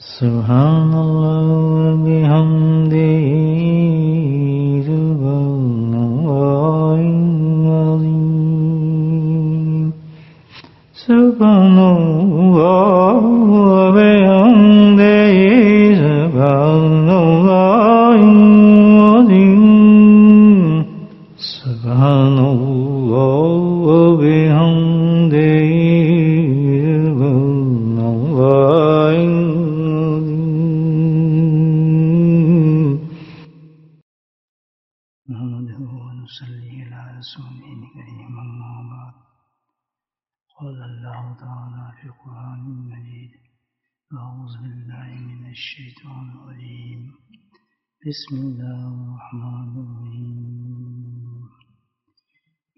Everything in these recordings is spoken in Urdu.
Subhanallah bihamdihi subhanallahil azim. Subhanallah bihamdihi subhanallahil azim. Subhanallah bihamdihi صلی علی رسول کریم اما بعد قال اللہ تعالی فی القرآن المجید اعوذ باللہ من الشیطان الرجیم بسم اللہ الرحمن الرحیم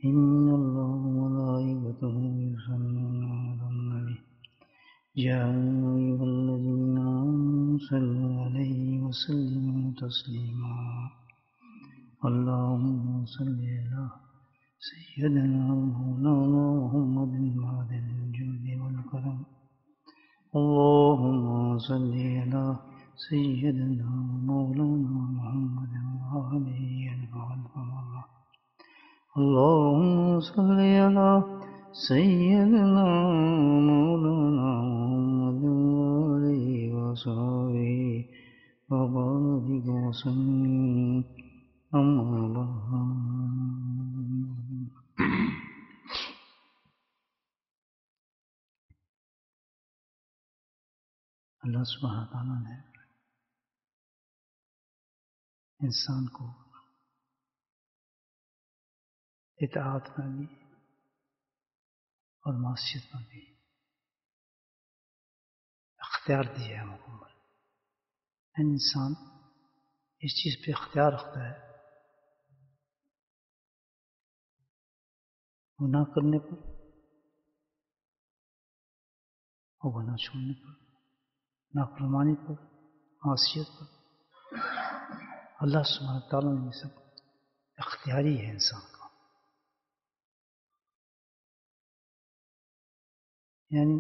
ان اللہ وملائکته یصلون علی النبی یا ایھا الذین آمنوا صلوا علیہ وسلموا تسلیما اللهم صل على سيدنا مولانا محمد معدن الجود والكرم اللهم صل على سيدنا مولانا محمد وآله الفضل اللهم صل على سيدنا مولانا محمد وآله وصحبه وبارك وسلم اللہ سبحانہ تعالیٰ نے انسان کو اطاعت میں بھی اور معصیت میں بھی اختیار دیا ہے مکمل. انسان اس چیز پہ اختیار رکھتا ہے گناہ کرنے پر اور گناہ چھوڑنے پر، نافرمانی پر، معصیت پر. اللہ سبحانہ تعالیٰ نے یہ سب اختیاری ہے انسان کا. یعنی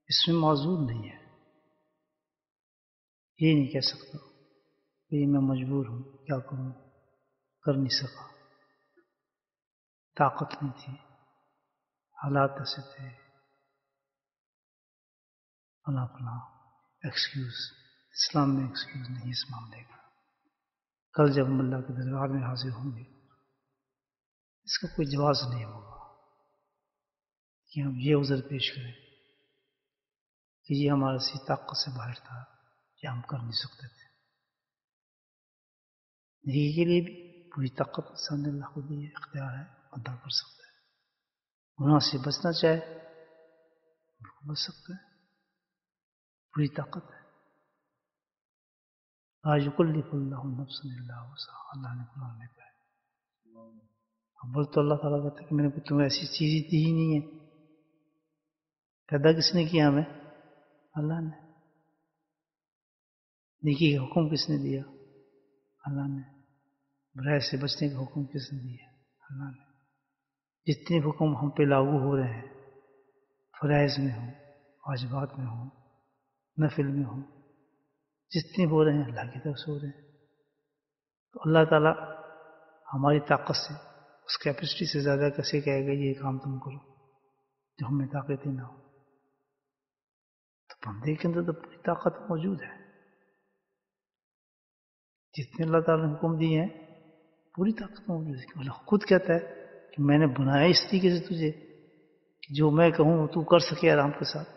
اس میں معذور نہیں ہے. یہ نہیں کہہ سکتا کہ میں مجبور ہوں، کیا کروں، کر نہیں سکا، طاقت نہیں تھی، حالات ایسے تھے، فلاں فلاں. ایکسکیوز اسلام میں ایکسکیوز نہیں اس معاملے کا. کل جب ہم اللہ کے دربار میں حاضر ہوں گے اس کا کوئی جواز نہیں ہوگا کہ ہم یہ عذر پیش کریں کہ یہ ہمارے سی طاقت سے باہر تھا یا ہم کر نہیں سکتے تھے. نیکی کے لیے بھی پوری طاقت انسان نے اللہ کو دی ہے، اختیار ہے، بندہ کر سکتا ہے. گناہ سے بچنا چاہے بچ سکتا ہے، پوری طاقت ہے. لا یکلف اللہ نفسا الا وسعها، اللہ نے قرآن میں کہا ہے. اب بول تو اللہ تعالیٰ کہتا ہے کہ میں نے تمہیں ایسی چیز دی ہی نہیں ہے. پیدا کس نے کیا ہمیں؟ اللہ نے. نیکی کا حکم کس نے دیا؟ اللہ نے. برائی سے بچنے کا حکم کس نے دیا؟ اللہ نے. جتنے حکم ہم پہ لاگو ہو رہے ہیں، فرائض میں ہوں، واجبات میں ہوں، نفل میں ہوں، جتنے ہو رہے ہیں اللہ کی طرف سے ہو رہے ہیں. تو اللہ تعالیٰ ہماری طاقت سے، اس کیپیسٹی سے زیادہ کیسے کہے گا یہ کام تم کرو جو ہمیں طاقت ہی نہ ہو؟ تو بندے کے اندر تو پوری طاقت موجود ہے. جتنے اللہ تعالیٰ نے حکم دیے ہیں پوری طاقت موجود ہے. اللہ خود کہتا ہے کہ میں نے بنایا اس طریقے سے تجھے کہ جو میں کہوں تو کر سکے آرام کے ساتھ،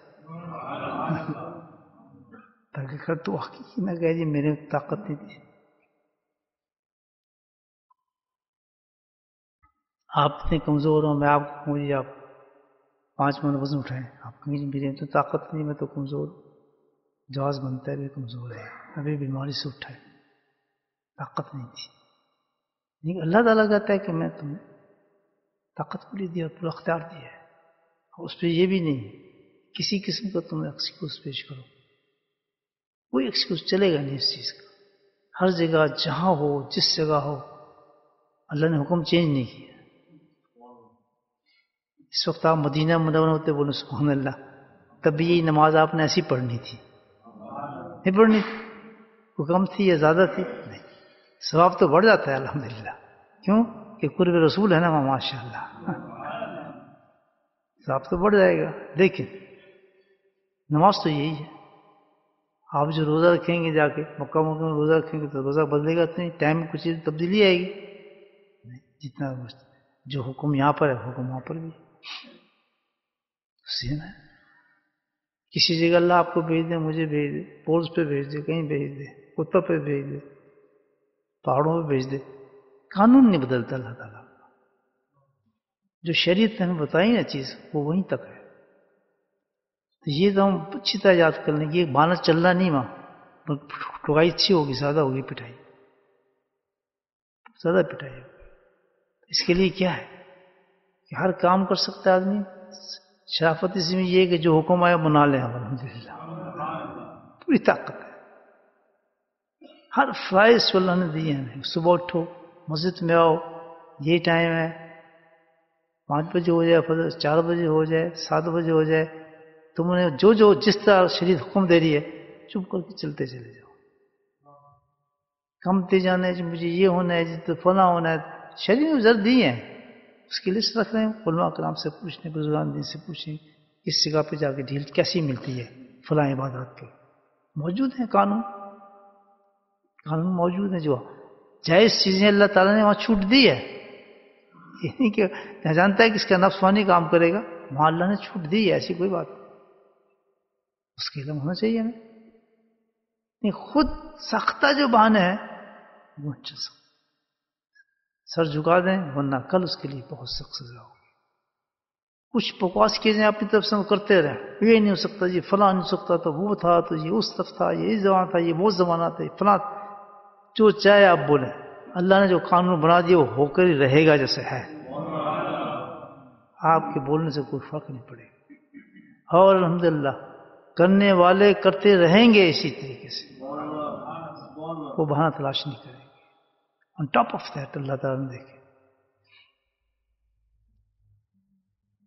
تاکہ کر تو حقیقی نہ کہہ جی میرے طاقت نہیں تھی. آپ اتنے کمزور ہو، میں آپ کو کہوں جی آپ 5 من وزن اٹھائیں، آپ کہیں جی میرے تو طاقت نہیں، میں تو کمزور. جواز بنتا ہے بھی کمزور ہے، ابھی بیماری سے اٹھائے، طاقت نہیں تھی. لیکن اللہ تعالیٰ کہتا ہے کہ میں تمہیں طاقت پوری دی اور پورا اختیار دیا ہے. اس پہ یہ بھی نہیں کسی قسم کا تم ایکسکیوز پیش کرو، کوئی ایکسکیوز چلے گا نہیں اس چیز کا. ہر جگہ جہاں ہو، جس جگہ ہو، اللہ نے حکم چینج نہیں کیا. اس وقت آپ مدینہ منورہ ہوتے بولے سبحان اللہ، تب بھی یہی نماز آپ نے ایسی پڑھنی تھی. نہیں پڑھنی تھی، وہ کم تھی یا زیادہ تھی؟ نہیں، ثواب تو بڑھ جاتا ہے الحمدللہ. کیوں کہ قرب رسول ہے نا ماشاء اللہ، ثواب تو بڑھ جائے گا. لیکن نماز تو یہی ہے. آپ جو روزہ رکھیں گے جا کے مکہ مکہ میں روزہ رکھیں گے تو روزہ بدلے گا تو نہیں، ٹائم میں کچھ تبدیلی آئے گی نہیں. جتنا جو حکم یہاں پر ہے حکم وہاں پر بھی سیم ہے. کسی جگہ اللہ آپ کو بھیج دے، مجھے بھیج دے، پولس پہ بھیج دے، کہیں بھیج دے، کتا پہ بھیج دے، پہاڑوں پہ بھیج دے، قانون نہیں بدلتا اللہ تعالیٰ. جو شریعت نے ہمیں بتائی نا چیز وہ وہیں تک ہے. تو یہ تو ہم اچھی طرح یاد کر لیں. یہ بانا چل رہا نہیں وہاں، ٹکائی اچھی ہوگی، زیادہ ہوگی پٹائی، زیادہ پٹائی ہوگی. اس کے لیے کیا ہے کہ ہر کام کر سکتا ہے آدمی. شرافت اسی میں یہ ہے کہ جو حکم آیا بنا لیں ہم الحمدللہ، پوری طاقت ہے. ہر فرائض جو اللہ نے دیے ہیں، صبح اٹھو، مسجد میں آؤ، یہ ٹائم ہے، 5 بجے ہو جائے فجر، 4 بجے ہو جائے، 7 بجے ہو جائے، تم نے جو جس طرح شریعت حکم دے رہی ہے چپ کر کے چلتے چلے جاؤ. کمتے جانے مجھے یہ ہونا ہے تو فلاں ہونا ہے، شریعت میں زر دی ہیں، اس کی لسٹ رکھ رہے ہیں. علماء کرام سے پوچھیں، بزرگان دین سے پوچھیں کس جگہ پہ جا کے ڈھیل کیسی ملتی ہے فلاں عبادات کے. موجود ہیں قانون موجود ہیں. جو جائز چیزیں اللہ تعالیٰ نے وہاں چھوٹ دی ہے. یہ نہیں کہ جانتا ہے کہ اس کا نفس فانی کام کرے گا، وہاں اللہ نے چھوٹ دی ہے، ایسی کوئی بات نہیں. اس کے علم ہونا چاہیے ہمیں. نہیں خود سختہ جو بہانے ہیں وہ چل سکتا. سر جھکا دیں ورنہ کل اس کے لیے بہت سخت سزا ہوگی. کچھ بکواس چیزیں اپنی طرف سے کرتے رہے، یہ نہیں ہو سکتا جی، فلاں نہیں ہو سکتا، تو وہ تھا، تو یہ اس طرف تھا، یہ اس زمانہ تھا، یہ وہ زمانہ تھا، یہ فلاں. جو چاہے آپ بولیں، اللہ نے جو قانون بنا دیا وہ ہو کر ہی رہے گا جیسے ہے. آپ کے بولنے سے کوئی فرق نہیں پڑے گا. اور الحمدللہ کرنے والے کرتے رہیں گے اسی طریقے سے، وہ بہانہ تلاش نہیں کریں گے. آن ٹاپ آف دیٹ اللہ تعالیٰ نے دیکھے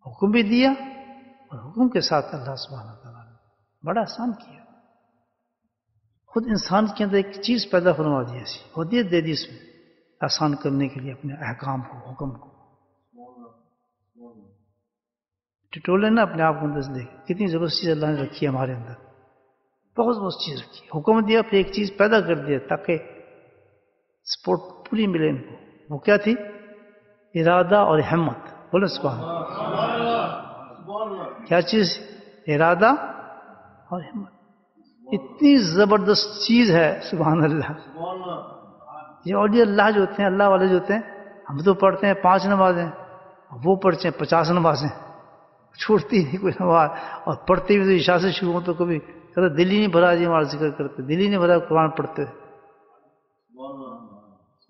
حکم بھی دیا، اور حکم کے ساتھ اللہ سبحانہ تعالیٰ نے بڑا آسان کیا. خود انسان کے اندر ایک چیز پیدا فرما دی، ایسی ہدیت دے دی اس میں آسان کرنے کے لیے اپنے احکام کو، حکم کو. ٹٹولے نا اپنے آپ کو اندر سے دیکھ کتنی زبردست چیز اللہ نے رکھی ہے ہمارے اندر. بہت بہت چیز رکھی ہے. حکم دیا پھر ایک چیز پیدا کر دیا تاکہ سپورٹ پوری ملے ان کو. وہ کیا تھی؟ ارادہ اور ہمت. بولے سبحان اللہ. کیا چیز؟ ارادہ اور ہمت. اتنی زبردست چیز ہے سبحان اللہ. یہ اولیاء اللہ جو ہوتے ہیں، اللہ والے جو ہوتے ہیں، ہم تو پڑھتے ہیں 5 نمازیں، وہ پڑھتے ہیں 50 نمازیں، چھوڑتی نہیں کوئی نماز. اور پڑھتے بھی تو عشاء سے شروع ہو تو کبھی کہتے دل ہی نہیں بھرا جی ہمارا ذکر کرتے، دل ہی نہیں بھرا قرآن پڑھتے.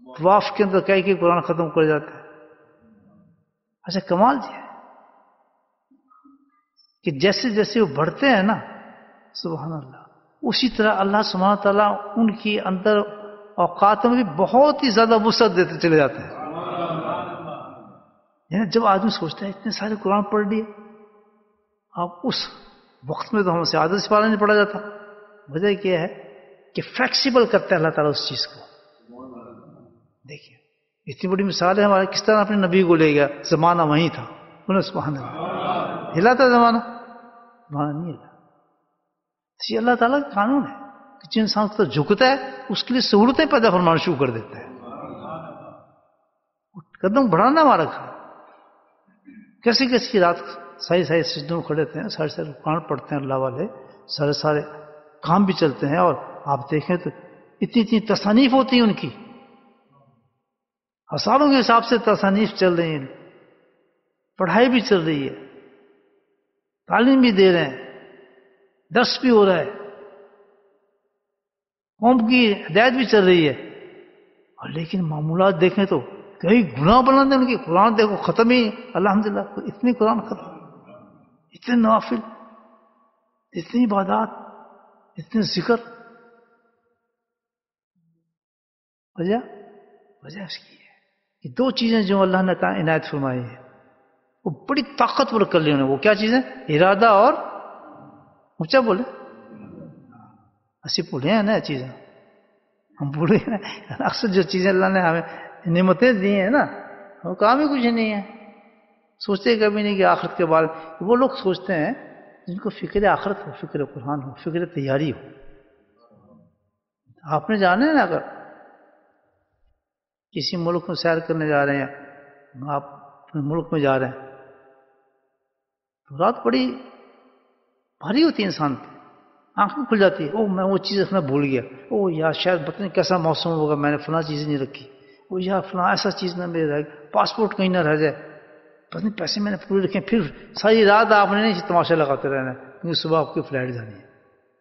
طواف کے اندر کہہ کے قرآن ختم کر جاتے ہیں. اچھا کمال یہ ہے کہ جیسے جیسے وہ بڑھتے ہیں نا سبحان اللہ، اسی طرح اللہ سبحانہ تعالیٰ ان کی اندر اوقات میں بھی بہت ہی زیادہ وسعت دیتے چلے جاتے ہیں. یعنی جب آدمی سوچتا ہے اتنے سارے قرآن پڑھ لیے، اب اس وقت میں تو ہم سے عادت سے پارا نہیں پڑھا جاتا. وجہ کیا ہے کہ فلیکسیبل کرتا ہے اللہ تعالیٰ اس چیز کو. دیکھیے اتنی بڑی مثال ہے ہمارے، کس طرح اپنے نبی کو لے گیا، زمانہ وہیں تھا. سبحان اللہ. ہلا تھا زمانہ نہیں ہلا. یہ اللہ تعالیٰ کا قانون ہے کہ جو انسان کو جھکتا ہے اس کے لیے سہولتیں پیدا فرمانا شروع کر دیتا ہے. قدم بڑھانا ہمارا کھا. کیسی کیسی رات ساری سجدوں کھڑے ہوتے ہیں، سارے سارے قرآن پڑھتے ہیں اللہ والے، سارے سارے کام بھی چلتے ہیں. اور آپ دیکھیں تو اتنی اتنی تصانیف ہوتی ہیں ان کی، ہزاروں کے حساب سے تصانیف چل رہی ہیں، پڑھائی بھی چل رہی ہے، تعلیم بھی دے رہے ہیں، درس بھی ہو رہا ہے، قوم کی ہدایت بھی چل رہی ہے. اور لیکن معمولات دیکھیں تو کئی گناہ بنا دیں ان کی. قرآن دیکھو ختم ہی الحمدللہ، اتنی قرآن ختم، اتنے نوافل، اتنی عبادات، اتنے ذکر. وجہ اس کی ہے کہ 2 چیزیں جو اللہ نے عنایت فرمائی ہے وہ بڑی طاقتور کر لی انہوں نے. وہ کیا چیزیں؟ ارادہ اور اونچا بولے اسی بھولے ہیں نا چیزیں، ہم بھولے ہیں اکثر جو چیزیں اللہ نے ہمیں نعمتیں دی ہیں نا وہ کام ہی کچھ نہیں ہے. سوچتے کبھی نہیں کہ آخرت کے بارے میں. وہ لوگ سوچتے ہیں جن کو فکر آخرت ہو، فکر قرآن ہو، فکر تیاری ہو. آپ نے جانا ہے نا اگر کسی ملک میں سیر کرنے جا رہے ہیں، آپ ملک میں جا رہے ہیں تو رات بڑی بھاری ہوتی ہے انسان پہ، آنکھیں کھل جاتی ہے. او میں وہ چیز میں بھول گیا، او یار شاید پتہ نہیں کیسا موسم ہوگا، میں نے فلاں چیز نہیں رکھی، او یار فلاں ایسا چیز نہ میرے رہ گیا، پاسپورٹ کہیں نہ رہ جائے، پتہ نہیں پیسے میں نے پورے رکھے. پھر ساری رات آپ نے نہیں تماشا لگاتے رہنا کیونکہ صبح آپ کی فلائٹ جانی ہے.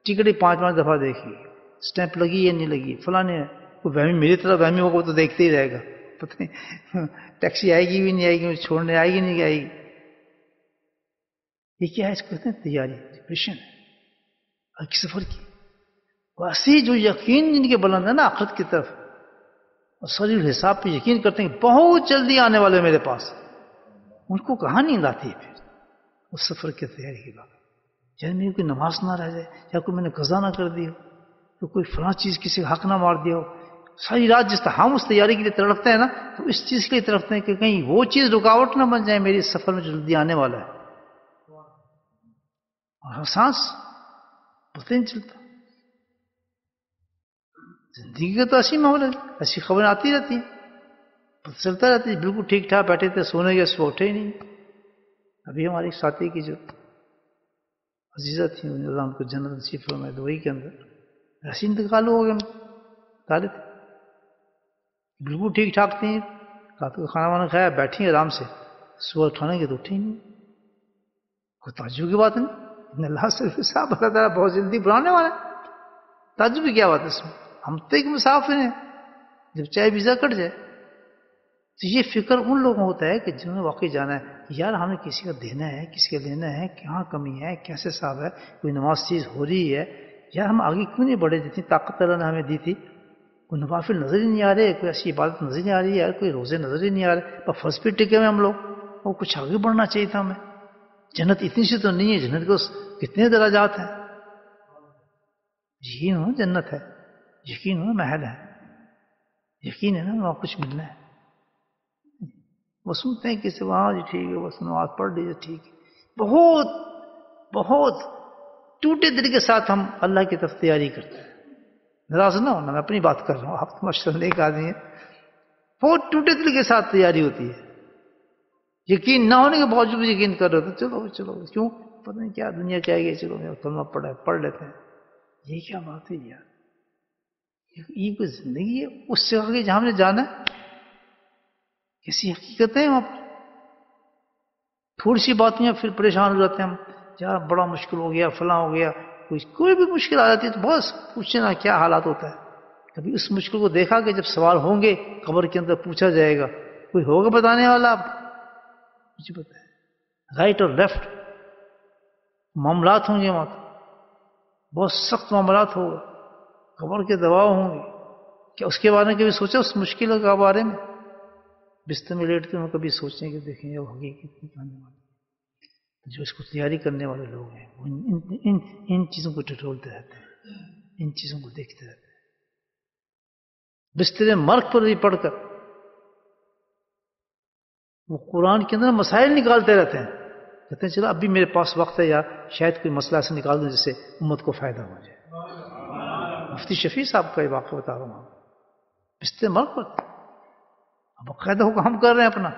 ٹکٹ ہی 5 دفعہ دیکھیے، اسٹیمپ لگی یا نہیں لگی، فلاں نے کوئی وہمی میری طرح وہمی ہوگا وہ تو دیکھتے ہی رہے گا، پتہ نہیں ٹیکسی آئے گی بھی نہیں آئے گی، چھوڑنے آئے گی نہیں آئے گی. یہ کیا ہے؟ اس کو کہتے ہیں تیاری، پریپریشن ہے ایک سفر کی. ویسے جو یقین جن کے بلند ہے نا آخرت کی طرف، اور ساری حساب پہ یقین کرتے ہیں کہ بہت جلدی آنے والے میرے پاس، ان کو کہاں نیند آتی ہے پھر اس سفر کی تیاری کے بعد. یعنی میری کوئی نماز نہ رہ جائے، یا کوئی میں نے قضا نہ کر دی ہو، تو کوئی فلاں چیز کسی حق نہ مار دیا ہو. ساری رات جس طرح ہم اس تیاری کے لیے تڑپتے ہیں نا، تو اس چیز کے لیے تڑپتے ہیں کہ کہیں وہ چیز رکاوٹ نہ بن جائے میری اس سفر میں جلدی آنے والا ہے. اور سانس پتہ نہیں چلتا. زندگی کا تو ایسی ماحول ہے، ایسی خبریں آتی رہتی ہیں، پتہ چلتا رہتی ہے. بالکل ٹھیک ٹھاک بیٹھے تھے، سونے کے صبح اٹھے ہی نہیں. ابھی ہماری ساتھی کی جو عزیزہ تھی اللہ ان کو جنت نصیب فرمائے، دبئی کے اندر ایسے انتقال ہو گیا. بتا تھے بالکل ٹھیک ٹھاک تھیں، کھانا وانا کھایا، بیٹھی آرام سے، صبح اٹھانے کے تو اٹھے ہی نہیں. کوئی تعجب کی بات نہیں، اللہ سے صاحب اللہ تعالیٰ بہت جلدی بلانے والا ہے. تعجب کی کیا بات ہے اس میں؟ ہم تو ایک مسافر ہیں، جب چاہے ویزا کٹ جائے. تو یہ فکر ان لوگوں کو ہوتا ہے کہ جنہوں نے واقعی جانا ہے کہ یار ہم نے کسی کا دینا ہے، کسی کا لینا ہے، کہاں کمی ہے، کیسے صاحب ہے، کوئی نماز چیز ہو رہی ہے، یار ہم آگے کیوں نہیں بڑھے؟ جتنی طاقت اللہ نے ہمیں دی تھی، کوئی نوافل نظر ہی نہیں آ رہے، کوئی ایسی عبادت نظر نہیں آ رہی ہے، کوئی روزے نظر ہی نہیں آ رہے، پر فرض پہ ٹکے ہوئے ہم لوگ. وہ کچھ آگے بڑھنا چاہیے تھا ہمیں. جنت اتنی سی تو نہیں ہے، جنت کو کتنے درجات ہیں. یقین ہو جنت ہے، یقین ہو محل ہے، یقین ہے نا وہاں کچھ ملنا ہے. وہ سنتے ہیں کسی وہاں جی ٹھیک ہے بس نماز پڑھ لیجیے ٹھیک ہے. بہت بہت ٹوٹے دل کے ساتھ ہم اللہ کی طرف تیاری کرتے ہیں. ناراض نہ ہونا، میں اپنی بات کر رہا ہوں، آپ تو ماشاءاللہ ایک آدمی ہے. بہت ٹوٹے دل کے ساتھ تیاری ہوتی ہے، یقین نہ ہونے کے باوجود یقین کر رہے تھے چلو چلو کیوں پتہ نہیں کیا دنیا چاہیے گی، چلو میرا کلمہ پڑھ لیتے ہیں. یہ کیا بات ہے یار؟ یہ کوئی زندگی ہے؟ اس سے آگے جہاں ہم نے جانا ہے کیسی حقیقت ہے وہاں پر. تھوڑی سی بات میں پھر پریشان ہو جاتے ہیں ہم، یار بڑا مشکل ہو گیا، فلاں ہو گیا. کوئی بھی مشکل آ جاتی ہے تو بس پوچھے نا کیا حالات ہوتا ہے. کبھی اس مشکل کو دیکھا کہ جب سوال ہوں گے قبر کے اندر پوچھا جائے گا، کوئی ہوگا بتانے والا؟ آپ مجھے پتا ہے رائٹ اور لیفٹ معاملات ہوں گے وہاں، بہت سخت معاملات ہوگا، قبر کے دباؤ ہوں گے. کیا اس کے بارے میں کبھی سوچا اس مشکل کے بارے میں؟ بستر میں لیٹتے ہیں کبھی سوچیں کہ دیکھیں یہ حقیقت آنے والی. جو اس کو تیاری کرنے والے لوگ ہیں وہ ان چیزوں کو ٹٹولتے رہتے ہیں، ان چیزوں کو دیکھتے رہتے ہیں. بستر مرگ پر بھی پڑھ کر وہ قرآن کے اندر مسائل نکالتے رہتے ہیں، کہتے ہیں چلو اب بھی میرے پاس وقت ہے، یا شاید کوئی مسئلہ ایسا نکال دوں جس سے امت کو فائدہ ہو جائے. مفتی شفیع صاحب کا یہ واقعہ بتا رہا ہوں، بستر مرگ پر اب باقاعدہ ہو ہم کر رہے ہیں اپنا.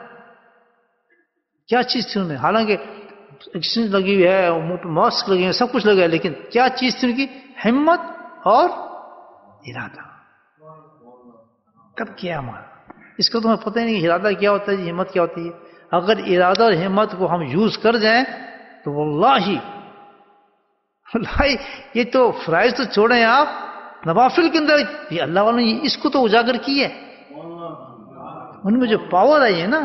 کیا چیز تھی ان میں؟ حالانکہ ایکسیڈنٹ لگی ہوئی ہے، منہ پہ ماسک لگے ہیں، سب کچھ لگا ہے، لیکن کیا چیز تھی ان کی؟ ہمت اور ارادہ. تب کیا ہمارا اس کا تمہیں پتہ ہی نہیں کہ ارادہ کیا ہوتا ہے، ہمت کیا ہوتی ہے. اگر ارادہ اور ہمت کو ہم یوز کر جائیں تو واللہ یہ تو فرائض تو چھوڑیں آپ، نوافل کے اندر یہ اللہ والوں نے اس کو تو اجاگر کی ہے. ان میں جو پاور آئی ہے نا،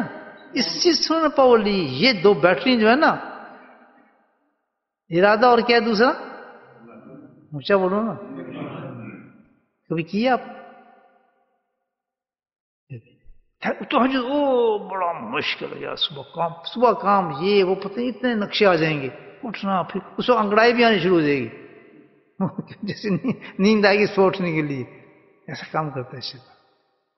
اس چیز سے انہوں نے پاور لی. یہ دو بیٹری جو ہے نا، ارادہ اور کیا ہے دوسرا؟ اونچا بولو نا، کبھی کیا آپ؟ بڑا مشکل ہے یار، صبح کام یہ وہ پتہ نہیں اتنے نقشے آ جائیں گے، اٹھنا پھر اس وقت انگڑائی بھی آنی شروع ہو جائے گی. جیسے نیند آئے گی سو اٹھنے کے لیے، ایسا کام کرتا ہے شیطان.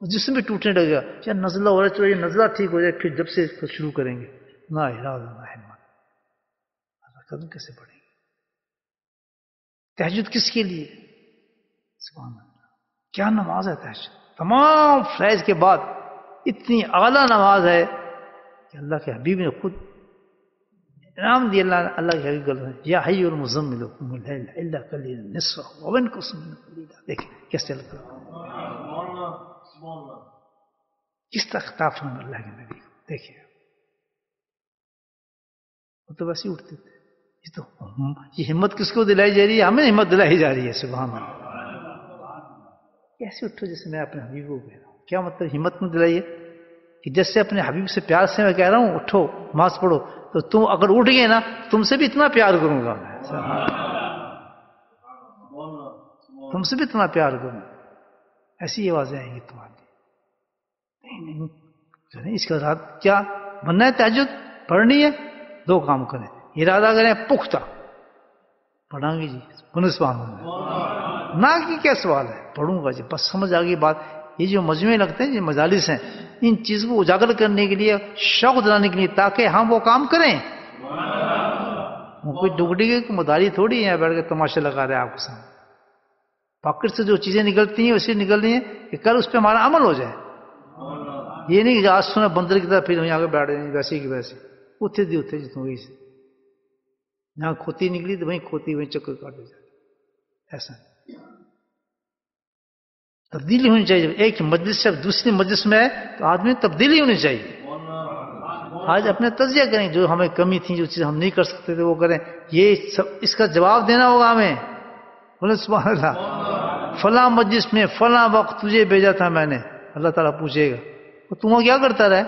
جسم بھی ٹوٹنے لگے گا، چاہے نزلہ ہو رہا ہے، چلو یہ نزلہ ٹھیک ہو جائے، پھر جب سے اس کو شروع کریں گے نہ ارادہ نہ ہمت، قدم کیسے پڑیں گے؟ تہجد کس کے لیے؟ سبحان اللہ، کیا نماز ہے تہجد! تمام فرائض کے بعد اتنی اعلیٰ نماز ہے کہ اللہ کے حبیب نے خود انعام دیا. اللہ کے حبیب کرتے ہیں یا حی المزمل قم اللیل الا قلیلا نصفه وانقص منه قلیلا. دیکھیں کیسے لگتا ہے، کس طرح خطاب فرمایا اللہ کے نبی کو. دیکھیں وہ تو ویسے ہی اٹھتے تھے. یہ ہمت کس کو دلائی جا رہی ہے؟ ہمیں ہمت دلائی جا رہی ہے. سبحان اللہ، کیسے اٹھو جیسے میں اپنے حبیب کو کہہ رہا ہوں. کیا مطلب ہمت میں دلائیے کہ جیسے اپنے حبیب سے پیار سے میں کہہ رہا ہوں اٹھو نماز پڑھو، تو تم اگر اٹھ گئے نا تم سے بھی اتنا پیار کروں گا میں، تم سے بھی اتنا پیار کروں گا. ایسی آوازیں آئیں گی تمہاری. نہیں، اس کا ارادہ کیا بننا ہے؟ تہجد پڑھنی ہے، دو کام کریں. ارادہ کریں پختہ، پڑھیں گے جی سبحان اللہ، نہ کہ کیا سوال ہے، پڑھوں گا جی، بس سمجھ آ گئی بات. یہ جو مجمع لگتے ہیں، جو مجالس ہیں، ان چیزوں کو اجاگر کرنے کے لیے، شوق دلانے کے لیے، تاکہ ہم وہ کام کریں. وہ کوئی ڈگڈی کی مداری تھوڑی ہے بیٹھ کے تماشا لگا رہے ہیں آپ کے سامنے. پاکٹ سے جو چیزیں نکلتی ہیں اسی نکل رہی ہیں کہ کل اس پہ ہمارا عمل ہو جائے. یہ نہیں کہ آج سنا بندر کی طرح پھر وہیں آگے بیٹھ رہے ہیں ویسے کی ویسے، اتھے دی اتھے جتوں وہی سے جہاں کھوتی نکلی تو وہیں کھوتی وہیں چکر کاٹے جاتی. ایسا تبدیلی ہونی چاہیے. جب ایک مجلس سے دوسری مجلس میں ہے تو آدمی تبدیلی ہونی چاہیے. آج اپنے تجزیہ کریں، جو ہمیں کمی تھی، جو چیز ہم نہیں کر سکتے تھے وہ کریں. یہ سب اس کا جواب دینا ہوگا ہمیں. بولے سبحان اللہ، فلاں مجلس میں فلاں وقت تجھے بھیجا تھا میں نے. اللہ تعالیٰ پوچھے گا تو وہاں کیا کرتا رہا،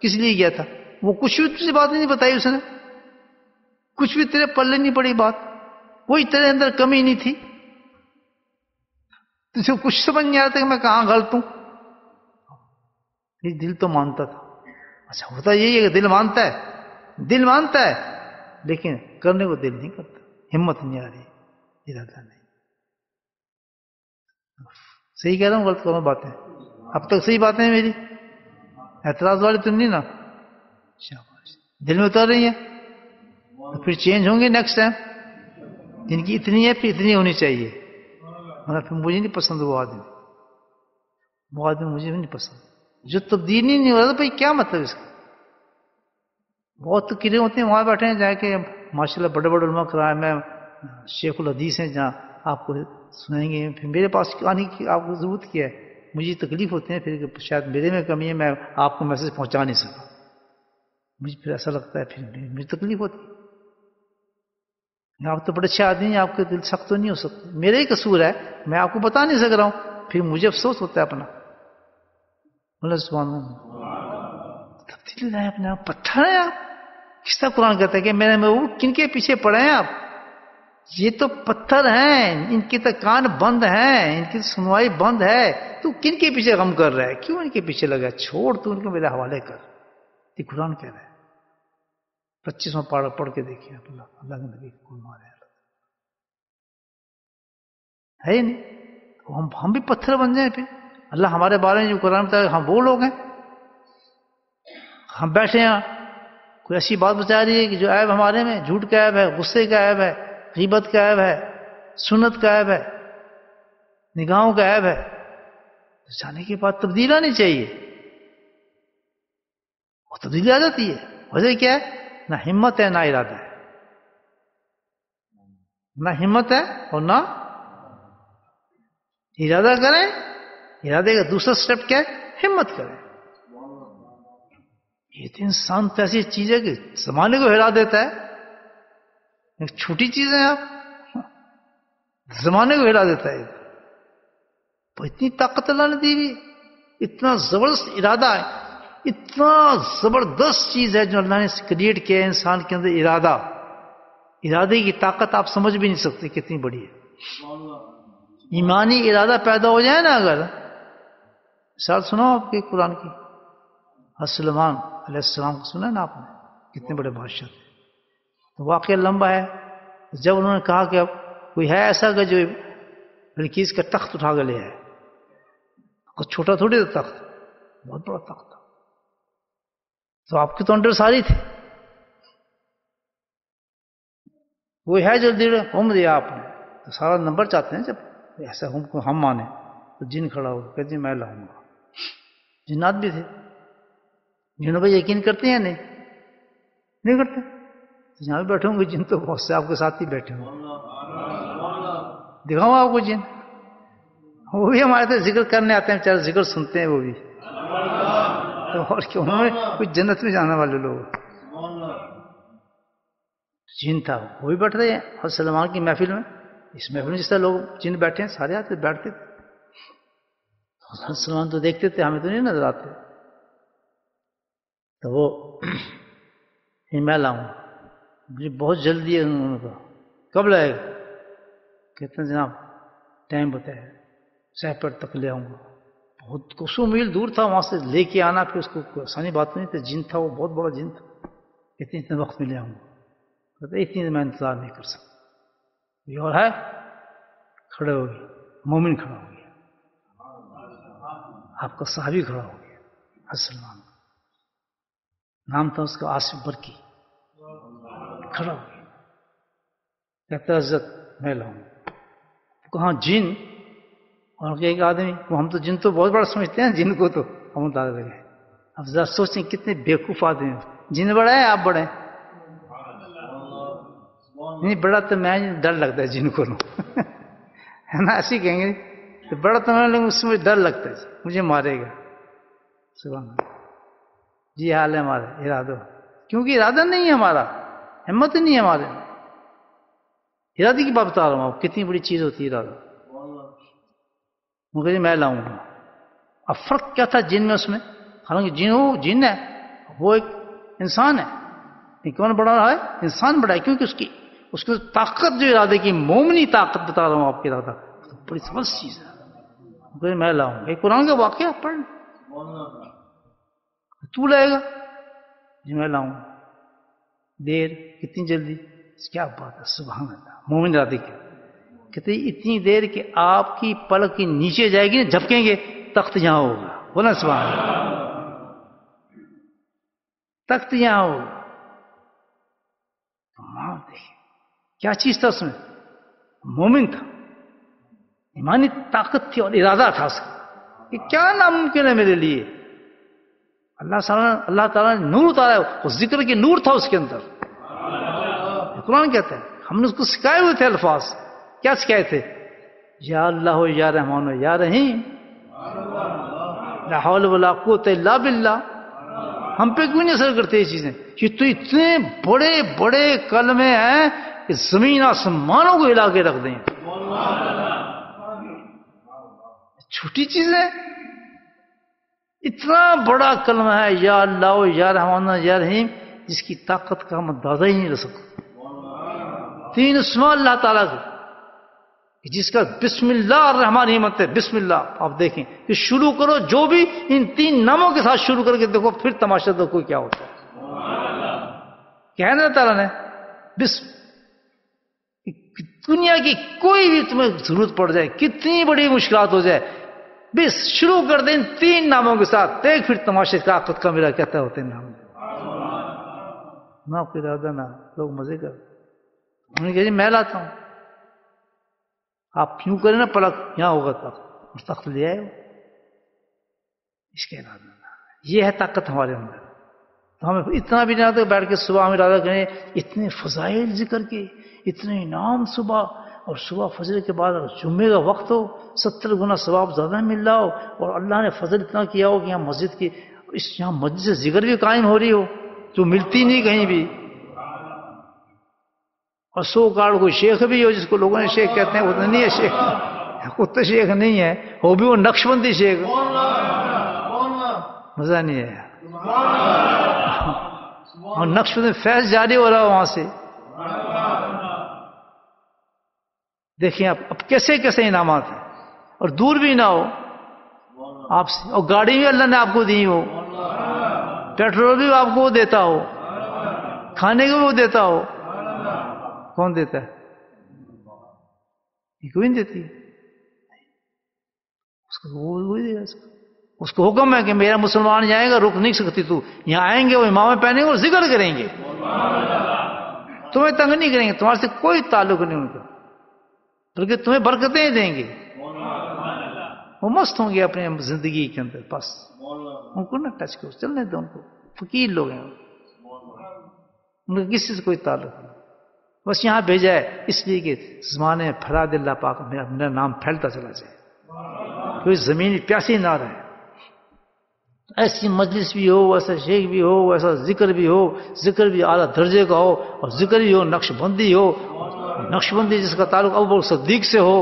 کس لیے گیا تھا؟ وہ کچھ بھی تجھے بات نہیں بتائی اس نے، کچھ بھی تیرے پلے نہیں پڑی بات، کوئی تیرے اندر کمی نہیں تھی، تجھے کچھ سمجھ نہیں آتا کہ میں کہاں غلط ہوں. یہ دل تو مانتا تھا. اچھا ہوتا یہی ہے کہ دل مانتا ہے، دل مانتا ہے لیکن کرنے کو دل نہیں کرتا، ہمت نہیں آ رہی، ارادہ نہیں. صحیح کہہ رہا ہوں غلط کروں باتیں؟ اب تک صحیح باتیں ہیں میری، اعتراض والی تو نہیں نا؟ شاباش، دل میں اتر رہی ہیں تو پھر چینج ہوں گے نیکسٹ ٹائم. جن کی اتنی ہے پھر اتنی ہونی چاہیے، پھر مجھے نہیں پسند وہ آدمی مجھے بھی نہیں پسند. جو تبدیلی نہیں ہو رہا تو بھائی کیا مطلب اس کا؟ بہت تو قلعے ہوتے ہیں وہاں بیٹھے ہیں جا کے ماشاء اللہ بڑے بڑے علماء کرائے میں شیخ الحدیث ہیں جہاں آپ کو سنائیں گے. پھر میرے پاس آنے کی آپ کو ضرورت کیا ہے؟ مجھے تکلیف ہوتی ہے پھر شاید میرے میں کمی ہے، میں آپ کو میسج پہنچا نہیں سکا. مجھے پھر ایسا لگتا ہے پھر مجھے تکلیف ہوتی ہے. آپ تو بڑے اچھے آدمی ہیں، آپ کے دل سخت تو نہیں ہو سکتے، میرا ہی قصور ہے، میں آپ کو بتا نہیں سک رہا ہوں، پھر مجھے افسوس ہوتا ہے اپنا. اللہ سبحان اللہ، تبدیلی لائے اپنے آپ. پتھر ہیں آپ، کس طرح قرآن کہتا ہے کہ میرے محبوب کن کے پیچھے پڑے ہیں آپ؟ یہ تو پتھر ہیں، ان کے تو کان بند ہیں، ان کی سنوائی بند ہے، تو کن کے پیچھے غم کر رہا ہے؟ کیوں ان کے پیچھے لگا؟ چھوڑ تو ان کو میرے حوالے کر. یہ قرآن کہہ رہا ہے. 25واں پارہ پڑھ کے دیکھیے آپ، اللہ کے نبی کو مارے ہے ہی نہیں. ہم بھی پتھر بن جائیں پھر. اللہ ہمارے بارے میں جو قرآن بتا ہے ہم وہ لوگ ہیں. ہم بیٹھے ہیں، کوئی ایسی بات بتا رہی ہے کہ جو عیب ہمارے میں، جھوٹ کا عیب ہے، غصے کا عیب ہے، غیبت کا عیب ہے، سنت کا عیب ہے، نگاہوں کا عیب ہے. جانے کے بعد تبدیل آنی چاہیے، وہ تبدیلی آ جاتی ہے. وجہ کیا ہے؟ نہ ہمت ہے نہ ارادہ ہے. نہ ہمت ہے اور نہ ارادہ کریں. ارادے کا دوسرا سٹیپ کیا ہے؟ ہمت کریں. یہ تو انسان تو ایسی چیز ہے کہ زمانے کو ہرا دیتا ہے. ایک چھوٹی چیز ہے، آپ زمانے کو ہرا دیتا ہے. تو اتنی طاقت اللہ نے دی ہوئی، اتنا زبردست ارادہ ہے، اتنا زبردست چیز ہے جو اللہ نے کریٹ کیا ہے انسان کے اندر. ارادے کی طاقت آپ سمجھ بھی نہیں سکتے کتنی بڑی ہے. ایمانی ارادہ پیدا ہو جائے نا، اگر مثال سنو آپ کے قرآن کی، سلیمان علیہ السلام کو سنا نا آپ نے، کتنے بڑے بادشاہ تھے. واقعہ لمبا ہے. جب انہوں نے کہا کہ اب کوئی ہے ایسا کہ جو بلقیس کا تخت اٹھا کے لے آئے؟ کچھ چھوٹا تھوڑی تھا تخت، بہت بڑا تخت تھا. تو آپ کے تو انڈر ساری تھے. وہ ہے جلدی حکم دیا آپ نے تو سارا نمبر چاہتے ہیں. جب ایسا حکم کو ہم مانیں تو جن کھڑا ہو کہ جی میں لاؤں گا. جنات بھی تھے، جنہوں پہ یقین کرتے ہیں نہیں کرتے. جہاں بھی بیٹھے ہوں گے جن تو بہت سے آپ کے ساتھ ہی بیٹھے ہوں. دکھاؤں آپ کو جن، وہ بھی ہمارے سے ذکر کرنے آتے ہیں، بیچارے ذکر سنتے ہیں وہ بھی. تو اور کیوں، انہوں نے کچھ جنت میں جانے والے لوگ. جن تھا وہ بھی بیٹھ رہے ہیں حضرت سلمان کی محفل میں. اس محفل میں جس طرح لوگ جن بیٹھے ہیں سارے آتے بیٹھتے تھے. حضرت سلمان تو دیکھتے تھے، ہمیں تو نہیں نظر آتے. تو وہ میں لاؤں، مجھے بہت جلدی ہے. انہوں نے کہا کب لائے گا؟ کہتے ہیں جناب ٹائم بتایا، سیپر تک لے آؤں گا. بہت کوسوں میل دور تھا وہاں سے لے کے آنا، پھر اس کو آسانی بات نہیں تھی. جن تھا وہ بہت بڑا جن تھا. اتنے وقت میں لے آؤں گا. کہتے اتنی میں انتظار نہیں کر سکتا. یہ اور ہے کھڑے ہو گئے، مومن کھڑا ہو گیا، آپ کا صحابی کھڑا ہو گیا. سلمان نام تھا اس کا، آصف برکی. کھڑا ہو گیا، کہتا حضرت میں لاؤں. کہاں جن؟ اور ایک آدمی، ہم تو جن تو بہت بڑا سمجھتے ہیں جن کو، تو ہم ڈال لگے. اب ذرا سوچیں کتنے بیوقوف آدمی ہیں. جن بڑا ہے آپ بڑے؟ نہیں بڑا تو میں ڈر لگتا ہے جن کو ہے نا، ایسے کہیں گے تو بڑا تو میں، اس سے مجھے ڈر لگتا ہے مجھے مارے گا. سبحان اللہ. جی حال ہے ہمارا ارادہ، کیونکہ ارادہ نہیں ہے ہمارا، ہمت نہیں ہے ہمارے. ارادے کی بات بتا رہا ہوں آپ، کتنی بڑی چیز ہوتی ہے ارادہ. مگر میں لاؤں گا. اب فرق کیا تھا جن میں اس میں؟ حالانکہ جن ہے وہ ایک انسان ہے. کون بڑا رہا ہے؟ انسان بڑا ہے، کیونکہ اس کی طاقت جو ارادے کی مومنی طاقت بتا رہا ہوں آپ کی ارادہ بڑی زبردست چیز ہے. مگر میں لاؤں گا. ایک قرآن کا واقعہ پڑھ، تو لائے گا؟ جی میں لاؤں. دیر کتنی جلدی، کیا بات ہے. سبحان اللہ. مومن ارادے کی کہتے اتنی دیر کہ آپ کی پلک کی نیچے جائے گی نا، جھپکیں گے تخت یہاں ہوگا. بولا سبحان اللہ. تخت یہاں ہوگا. دیکھیں کیا چیز تھا اس میں. مومن تھا، ایمانی طاقت تھی اور ارادہ تھا اس کا کہ کیا ناممکن ہے میرے لیے. اللہ تعالیٰ نے نور اتارا ہے، اس ذکر کے نور تھا اس کے اندر. قرآن کہتا ہے ہم نے اس کو سکھائے ہوئے تھے الفاظ. کیا سکھائے تھے؟ یا اللہ ہو یا رحمان ہو یا رحیم، لا حول ولا قوت الا باللہ. ہم پہ کیوں نہیں اثر کرتے یہ چیزیں؟ یہ تو اتنے بڑے بڑے کلمے ہیں کہ زمین آسمانوں کو ہلا کے رکھ دیں. چھوٹی چیزیں، اتنا بڑا کلمہ ہے یا اللہ یا رحمان یا رحیم، جس کی طاقت کا ہم اندازہ ہی نہیں رہ سکتے. 3 اسماء اللہ تعالیٰ کے، جس کا بسم اللہ الرحمن الرحیم ہے. بسم اللہ آپ دیکھیں کہ شروع کرو جو بھی ان 3 ناموں کے ساتھ شروع کر کے دیکھو، پھر تماشا دیکھو کیا ہوتا ہے. کیا ہے اللہ تعالیٰ نے بسم. دنیا کی کوئی بھی تمہیں ضرورت پڑ جائے، کتنی بڑی مشکلات ہو جائے، بس شروع کر دیں 3 ناموں کے ساتھ، دیکھ پھر تماشے طاقت کا میرا کہتا ہوتے ہیں نام. نہ کوئی ارادہ نہ، لوگ مزے کر. انہوں نے کہا جی میں لاتا ہوں. آپ کیوں کریں نا پلک یہاں ہوگا تخت، تخت لے آئے. اس کا ارادہ یہ ہے طاقت ہمارے اندر. تو ہمیں اتنا بھی نہیں آتا کہ بیٹھ کے صبح ہم ارادہ کریں اتنے فضائل ذکر کے، اتنے انعام صبح، اور صبح فجر کے بعد جمعے کا وقت ہو 70 گنا ثواب زیادہ مل رہا ہو، اور اللہ نے فضل اتنا کیا ہو کہ یہاں مسجد کی، یہاں مسجد سے ذکر بھی قائم ہو رہی ہو جو ملتی نہیں کہیں بھی. اور 100 کارڈ کوئی شیخ بھی ہو جس کو لوگوں نے شیخ کہتے ہیں، وہ تو نہیں ہے شیخ، خود تو شیخ نہیں ہے، وہ بھی وہ نقش بندی شیخ. مزہ نہیں ہے. اور نقش بندی فیض جاری ہو رہا ہو وہاں سے. دیکھیں اب کیسے کیسے انعامات ہیں، اور دور بھی نہ ہو آپ سے، اور گاڑی بھی اللہ نے آپ کو دی ہو، پیٹرول بھی آپ کو دیتا ہو، کھانے کو بھی دیتا ہو. کون دیتا ہے؟ یہ کوئی نہیں دیتی، اس کو وہی دے گا، اس کو حکم ہے کہ میرا مسلمان جائے گا، رک نہیں سکتی تو، یہاں آئیں گے وہ امامے پہنیں گے اور ذکر کریں گے، تمہیں تنگ نہیں کریں گے، تمہارے سے کوئی تعلق نہیں ان کا، بلکہ تمہیں برکتیں دیں گے، وہ مست ہوں گے اپنے زندگی کے اندر، بس ان کو نہ ٹچ کرو، چلنے دو ان کو، فقیر لوگ ہیں ان کا کسی سے کوئی تعلق نہیں، بس یہاں بھیجا ہے اس لیے کہ زمانے میں پھیلا دے اللہ پاک، میرا نام پھیلتا چلا جائے، کوئی زمین پیاسی نہ رہے، ایسی مجلس بھی ہو، ایسا شیخ بھی ہو، ایسا ذکر بھی ہو، ذکر بھی اعلیٰ درجے کا ہو، اور ذکر بھی ہو نقش بندی ہو، نقش بندی جس کا تعلق ابو بکر صدیق سے ہو،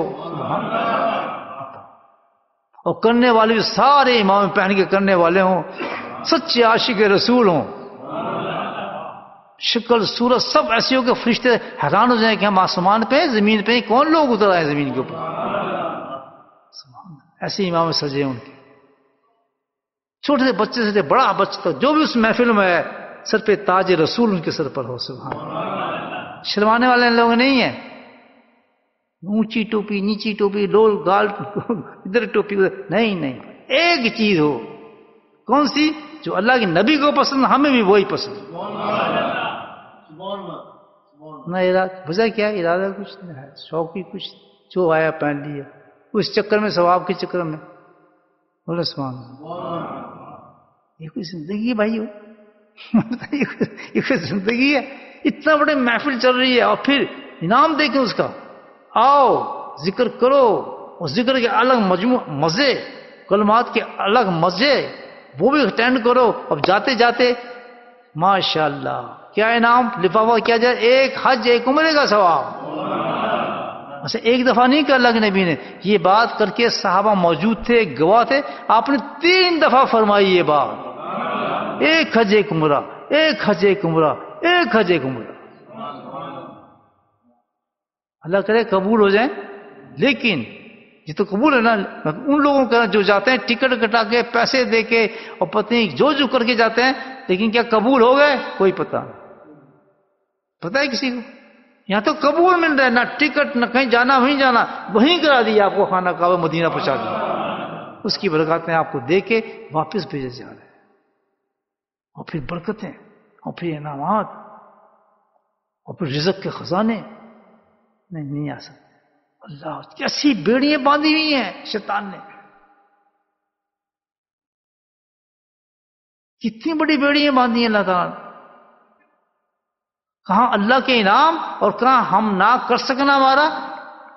اور کرنے والے بھی سارے امام پہن کے کرنے والے ہوں، سچے عاشق رسول ہوں، شکل صورت سب ایسی ہو کہ فرشتے حیران ہو جائیں کہ ہم آسمان پہ ہیں، زمین پہ ہیں، کون لوگ اتر آئے زمین کے اوپر، ایسے امام سجے ان کے، چھوٹے سے بچے سے بڑا بچہ تک جو بھی اس محفل میں ہے، سر پہ تاج رسول ان کے سر پر ہو، سبحان اللہ، شرمانے والے لوگ نہیں ہیں، اونچی ٹوپی نیچی ٹوپی ڈول گال ادھر ٹوپی ادھر، نہیں، ایک چیز ہو، کون سی؟ جو اللہ کے نبی کو پسند، ہمیں بھی وہی پسند، نہ وجہ کیا ہے، ارادہ کچھ نہیں ہے، شوق بھی کچھ، جو آیا پہن لیا، اس چکر میں ثواب کے چکر میں، بولے سبحان اللہ، یہ کوئی زندگی ہے بھائی، یہ کوئی زندگی ہے؟ اتنا بڑے محفل چل رہی ہے اور پھر انعام دیکھیں اس کا، آؤ ذکر کرو، اور ذکر کے الگ مزے، کلمات کے الگ مزے، وہ بھی اٹینڈ کرو، اب جاتے جاتے ماشاءاللہ کیا انعام لفافہ کیا جائے، ایک حج ایک عمرے کا ثواب، ایسے ایک دفعہ نہیں کہ اللہ کے نبی نے یہ بات کر کے، صحابہ موجود تھے، گواہ تھے، آپ نے 3 دفعہ فرمائی یہ بات، ایک حج ایک عمرہ، ایک حج ایک عمرہ، ایک حج ایک عمرہ، اللہ کرے قبول ہو جائیں، لیکن یہ تو قبول ہے نا، ان لوگوں کا جو جاتے ہیں ٹکٹ کٹا کے پیسے دے کے اور پتہ نہیں جو کر کے جاتے ہیں، لیکن کیا قبول ہو گئے؟ کوئی پتہ ہے کسی کو؟ یہاں تو قبول مل رہا ہے، نہ ٹکٹ نہ کہیں جانا، وہیں جانا، وہیں کرا دیا آپ کو، خانہ کعبہ مدینہ پہنچا دیا، اس کی برکاتیں آپ کو دے کے واپس بھیجے جا رہے ہیں، اور پھر برکتیں، اور پھر انعامات، اور پھر رزق کے خزانے، نہیں آ سکتے، اللہ کیسی بیڑیاں باندھی ہوئی ہیں شیطان نے، کتنی بڑی بیڑیاں باندھی ہیں اللہ تعالیٰ، کہاں اللہ کے انعام اور کہاں ہم نہ کر سکنا، ہمارا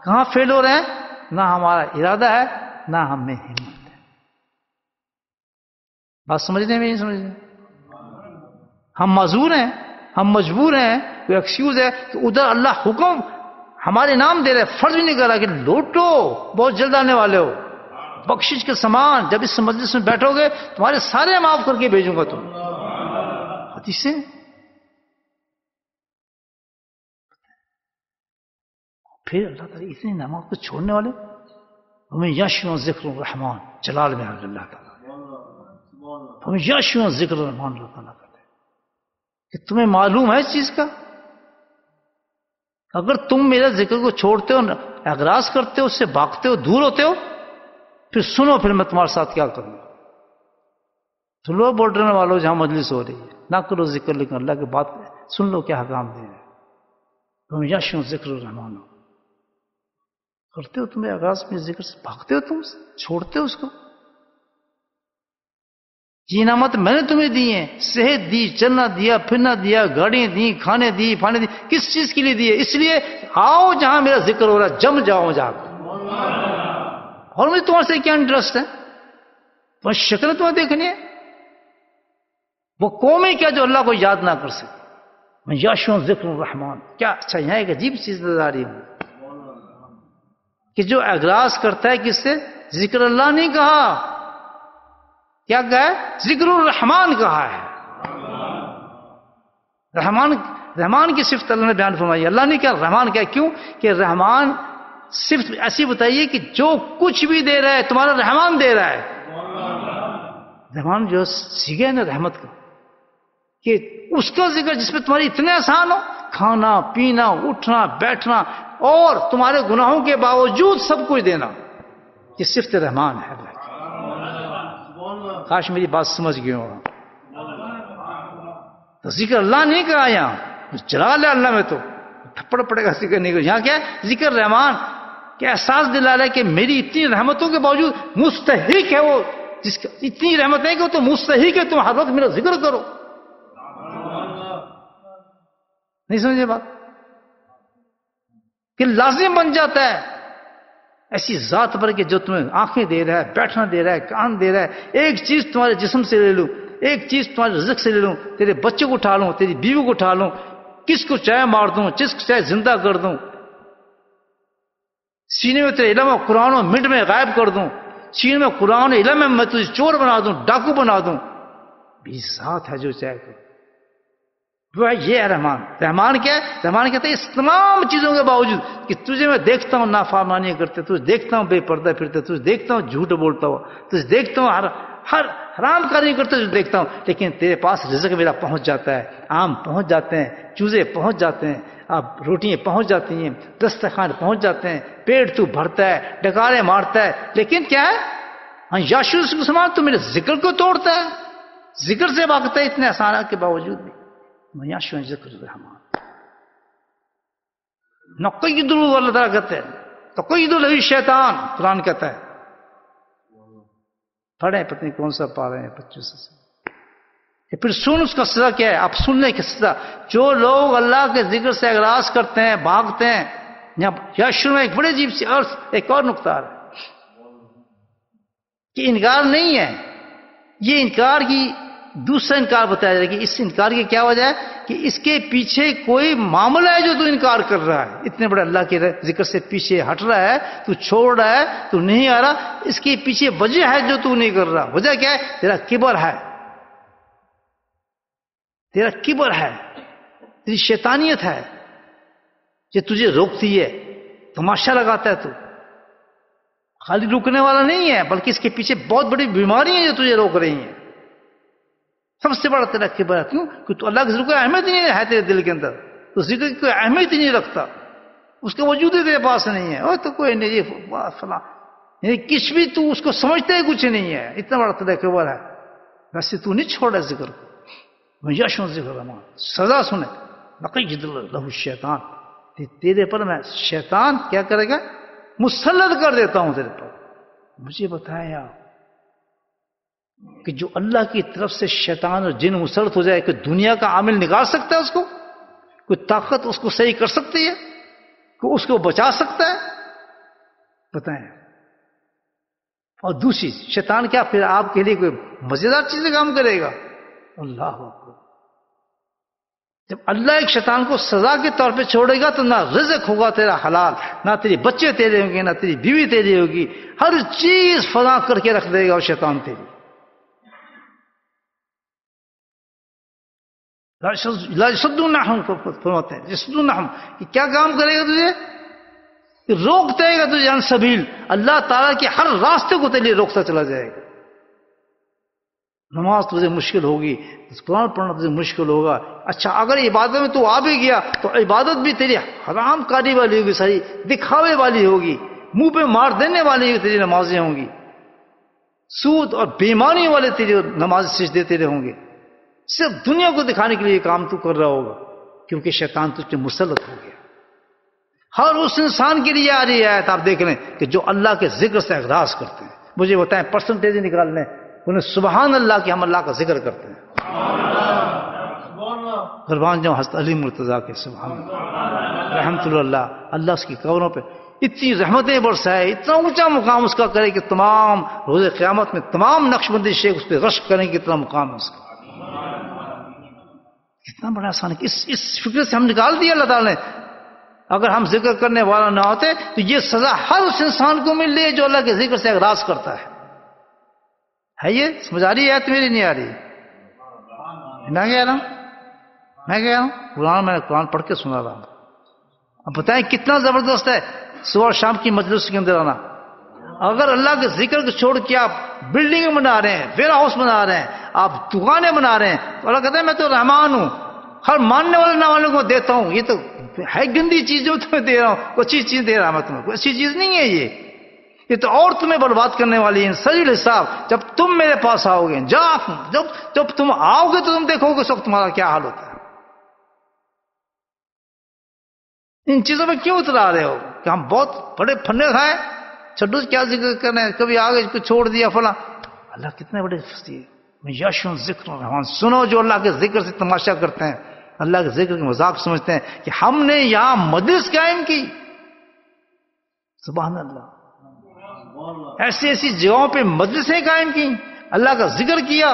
کہاں فیل ہو رہے ہیں، نہ ہمارا ارادہ ہے نہ ہم میں ہمت ہے، بات سمجھنے میں نہیں سمجھنے، ہم معذور ہیں، ہم مجبور ہیں، کوئی ایکسکیوز ہے کہ ادھر اللہ حکم ہمارے نام دے رہے، فرض بھی نہیں کر رہا کہ لوٹو، بہت جلد آنے والے ہو، بخشش کے سامان، جب اس مجلس میں بیٹھو گے تمہارے سارے معاف کر کے بھیجوں گا، تم حدیثیں، پھر اللہ تعالیٰ اتنے نماز کو چھوڑنے والے، ہمیں یشو ذکر الرحمان، جلال میں اللہ تعالیٰ، ہمیں یشو ذکر الرحمان اللہ تعالیٰ کرتے کہ تمہیں معلوم ہے اس چیز کا، اگر تم میرے ذکر کو چھوڑتے ہو، اغراض کرتے ہو، اس سے بھاگتے ہو، دور ہوتے ہو، پھر سنو پھر میں تمہارے ساتھ کیا کروں، سنو بولنے والوں جہاں مجلس ہو رہی ہے، نہ کرو ذکر لیکن اللہ کی بات سن لو کیا حکام دے رہے، تم یشو ذکر الرحمان کرتے ہو، تمہیں اغراض میں ذکر سے بھاگتے ہو، تم چھوڑتے ہو اس کو، یہ نعمت میں نے تمہیں دی ہیں، صحت دی، چلنا دیا، پھرنا دیا، گاڑیاں دی، کھانے دی، پھانے دی، کس چیز کے لیے دی ہے؟ اس لیے آؤ جہاں میرا ذکر ہو رہا ہے، جم جاؤ جا کر، اور مجھے تمہارے سے کیا انٹرسٹ ہے، بس شکل تمہیں دیکھنی ہے، وہ قوم ہے کیا جو اللہ کو یاد نہ کر سکے، میں یشو ذکر الرحمان، کیا اچھا، یہاں ایک عجیب چیز نظر آ رہی ہے کہ جو اغراض کرتا ہے کس سے، ذکر اللہ نہیں کہا، کیا کہا ہے؟ ذکر الرحمان کہا ہے، رحمان کی صفت اللہ نے بیان فرمائی، اللہ نے کیا رحمان کیا، کیوں کہ رحمان صفت ایسی بتائیے کہ جو کچھ بھی دے رہا ہے تمہارا رحمان دے رہا ہے، رحمان جو سیگا ہے نا رحمت کا، کہ اس کا ذکر جس میں تمہاری اتنے آسان ہو، کھانا پینا اٹھنا بیٹھنا، اور تمہارے گناہوں کے باوجود سب کچھ دینا، یہ صفت رحمان ہے اللہ کی۔ کاش میری بات سمجھ گئے ہو۔ تو ذکر اللہ نہیں کہا یہاں، جلال ہے اللہ میں تو تھپڑ پڑے گا ذکر نہیں کرے، یہاں کیا ہے؟ ذکر رحمان کہ احساس دلا رہا ہے کہ میری اتنی رحمتوں کے باوجود مستحق ہے وہ، جس کا اتنی رحمت ہے کہ وہ تو مستحق ہے، تم ہر وقت میرا ذکر کرو۔ نہیں سمجھے بات؟ کہ لازم بن جاتا ہے ایسی ذات پر کہ جو تمہیں آنکھیں دے رہا ہے، بیٹھنا دے رہا ہے، کان دے رہا ہے، ایک چیز تمہارے جسم سے لے لوں، ایک چیز تمہارے رزق سے لے لوں، تیرے بچے کو اٹھا لوں، تیری بیوی کو اٹھا لوں، کس کو چاہے مار دوں، جس کو چاہے زندہ کر دوں، سینے میں تیرے علم و قرآن و منٹ میں غائب کر دوں، سینے میں قرآن و علم میں تجھے چور بنا دوں، ڈاکو بنا دوں، بھی ذات ہے جو چاہے کرو۔ وہ یہ ہے رحمان۔ رحمان کیا ہے؟ رحمان کہتے ہیں اس تمام چیزوں کے باوجود کہ تجھے میں دیکھتا ہوں نافرمانی کرتے، تجھے دیکھتا ہوں بے پردہ پھرتے، تجھے دیکھتا ہوں جھوٹ بولتا ہوا، تجھے دیکھتا ہوں ہر حرام کاری کرتے تجھے دیکھتا ہوں، لیکن تیرے پاس رزق میرا پہنچ جاتا ہے، آم پہنچ جاتے ہیں، چوزے پہنچ جاتے ہیں، اب روٹیاں پہنچ جاتی ہیں، دسترخوان پہنچ جاتے ہیں، پیٹ تو بھرتا ہے، ڈکارے مارتا ہے، لیکن کیا ہے؟ ہاں یاشو سمان تو میرے ذکر کو توڑتا ہے، ذکر سے بھاگتا ہے اتنے آسانات کے باوجود بھی۔ میاشو ذکر الرحمان نقید اللہ تعالیٰ کہتے ہیں، تقید الہی شیطان، قرآن کہتا ہے۔ پڑھیں پتہ نہیں کون سا پا رہے ہیں بچوں سے۔ پھر سن اس کا سزا کیا ہے؟ آپ سن لیں کہ سزا، جو لوگ اللہ کے ذکر سے اغراض کرتے ہیں، بھاگتے ہیں۔ یہاں یاشو میں ایک بڑی عجیب سی ایک اور نقطہ ہے کہ انکار نہیں ہے، یہ انکار کی دوسرا انکار بتایا جائے کہ اس انکار کی کیا وجہ ہے کہ اس کے پیچھے کوئی معاملہ ہے جو تو انکار کر رہا ہے، اتنے بڑے اللہ کے ذکر سے پیچھے ہٹ رہا ہے، تو چھوڑ رہا ہے، تو نہیں آ رہا، اس کے پیچھے وجہ ہے جو تو نہیں کر رہا۔ وجہ کیا ہے؟ تیرا کبر ہے، تیرا کبر ہے، تیری شیطانیت ہے جو تجھے روکتی ہے، تماشا لگاتا ہے۔ تو خالی رکنے والا نہیں ہے بلکہ اس کے پیچھے بہت بڑی بیماری ہے جو تجھے روک رہی ہیں۔ سب سے بڑا تیرا کبر ہے، کیوں کہ تو اللہ کے ذکر کی اہمیت ہی نہیں ہے تیرے دل کے اندر، تو ذکر کی کوئی اہمیت ہی نہیں رکھتا، اس کا وجود ہی تیرے پاس نہیں ہے، اور تو کوئی نہیں فلاں، یعنی کچھ بھی تو اس کو سمجھتے ہی کچھ نہیں ہے، اتنا بڑا تیرا کبر ہے۔ ویسے تو نہیں چھوڑا ذکر کو۔ میں یشو ذکر رحمان، سزا سنے نقید لہ الشیطان، تیرے پر میں شیطان کیا کرے گا؟ مسلط کر دیتا ہوں تیرے پر۔ مجھے بتایا کہ جو اللہ کی طرف سے شیطان اور جن مسلط ہو جائے کہ دنیا کا عامل نکال سکتا ہے اس کو؟ کوئی طاقت اس کو صحیح کر سکتی ہے؟ کوئی اس کو بچا سکتا ہے؟ بتائیں۔ اور دوسری شیطان کیا پھر آپ کے لیے کوئی مزیدار چیزیں کام کرے گا؟ اللہ اکبر۔ جب اللہ ایک شیطان کو سزا کے طور پہ چھوڑے گا تو نہ رزق ہوگا تیرا حلال، نہ تیری بچے تیرے ہوں گے، نہ تیری بیوی تیری ہوگی، ہر چیز فنا کر کے رکھ دے گا وہ شیطان تیری۔ لا یصدونہم فرماتے ہیں، یصدونہم کہ کیا کام کرے گا تجھے؟ کہ روکتے گا تجھے عن سبیل، اللہ تعالیٰ کے ہر راستے کو تیرے لیے روکتا چلا جائے گا۔ نماز تجھے مشکل ہوگی، قرآن پڑھنا تجھے مشکل ہوگا، اچھا اگر عبادت میں تو آ بھی گیا تو عبادت بھی تیری حرام کاری والی ہوگی، ساری دکھاوے والی ہوگی، منہ پہ مار دینے والی ہوگی تیری نمازیں ہوں گی، سود اور بیمانی والے تیری نماز سجدے تیرے ہوں گے، صرف دنیا کو دکھانے کے لیے کام تو کر رہا ہوگا، کیونکہ شیطان تجھ پہ مسلط ہو گیا۔ ہر اس انسان کے لیے آ رہی ہے، آپ دیکھ لیں کہ جو اللہ کے ذکر سے اغراض کرتے ہیں۔ مجھے بتائیں پرسنٹیج نکال لیں، انہیں سبحان اللہ کہ ہم اللہ کا ذکر کرتے ہیں۔ قربان جاؤں حضرت علی مرتضیٰ کے، سبحان اللہ رحمت اللہ، اللہ اس کی قبروں پہ اتنی رحمتیں برسائے، اتنا اونچا مقام اس کا کرے کہ تمام روز قیامت میں تمام نقش بندی شیخ اس پہ رشک کریں کہ اتنا مقام ہے اس کا۔ کتنا بڑا آسان ہے، اس فکر سے ہم نکال دیا اللہ تعالیٰ نے۔ اگر ہم ذکر کرنے والا نہ ہوتے تو یہ سزا ہر اس انسان کو مل رہی ہے جو اللہ کے ذکر سے اغراض کرتا ہے۔ یہ سمجھ آ رہی ہے؟ میری نہیں آ رہی؟ میں کہہ رہا ہوں قرآن، میں نے قرآن پڑھ کے سنا رہا ہوں۔ اب بتائیں کتنا زبردست ہے صبح اور شام کی مجلس کے اندر آنا۔ اگر اللہ کے ذکر کو چھوڑ کے آپ بلڈنگ بنا رہے ہیں، ویئر ہاؤس بنا رہے ہیں، آپ دکانیں بنا رہے ہیں، تو اللہ کہتا ہے میں تو رحمان ہوں، ہر ماننے والے نہ والے کو دیتا ہوں۔ یہ تو ہے گندی چیز جو تمہیں دے رہا ہوں، کوئی اچھی چیز دے رہا میں تمہیں، کوئی اچھی چیز نہیں ہے یہ تو اور تمہیں برباد کرنے والی ہے. سجل حساب جب تم میرے پاس آؤ گے، جب تم آؤ گے تو تم دیکھو گے اس وقت تمہارا کیا حال ہوتا ہے. ان چیزوں میں کیوں اترا رہے ہو کہ ہم بہت بڑے پھنے کھائے، چھڈو کیا ذکر کرنا ہے، کبھی آگے کو چھوڑ دیا فلاں. اللہ کتنے بڑے فصیح ہے. یشون ذکر الرحمان، سنو جو اللہ کے ذکر سے تماشا کرتے ہیں، اللہ کے ذکر کے مذاق سمجھتے ہیں کہ ہم نے یہاں مجلس قائم کی. سبحان اللہ، ایسی ایسی جگہوں پہ مجلسیں قائم کی، اللہ کا ذکر کیا.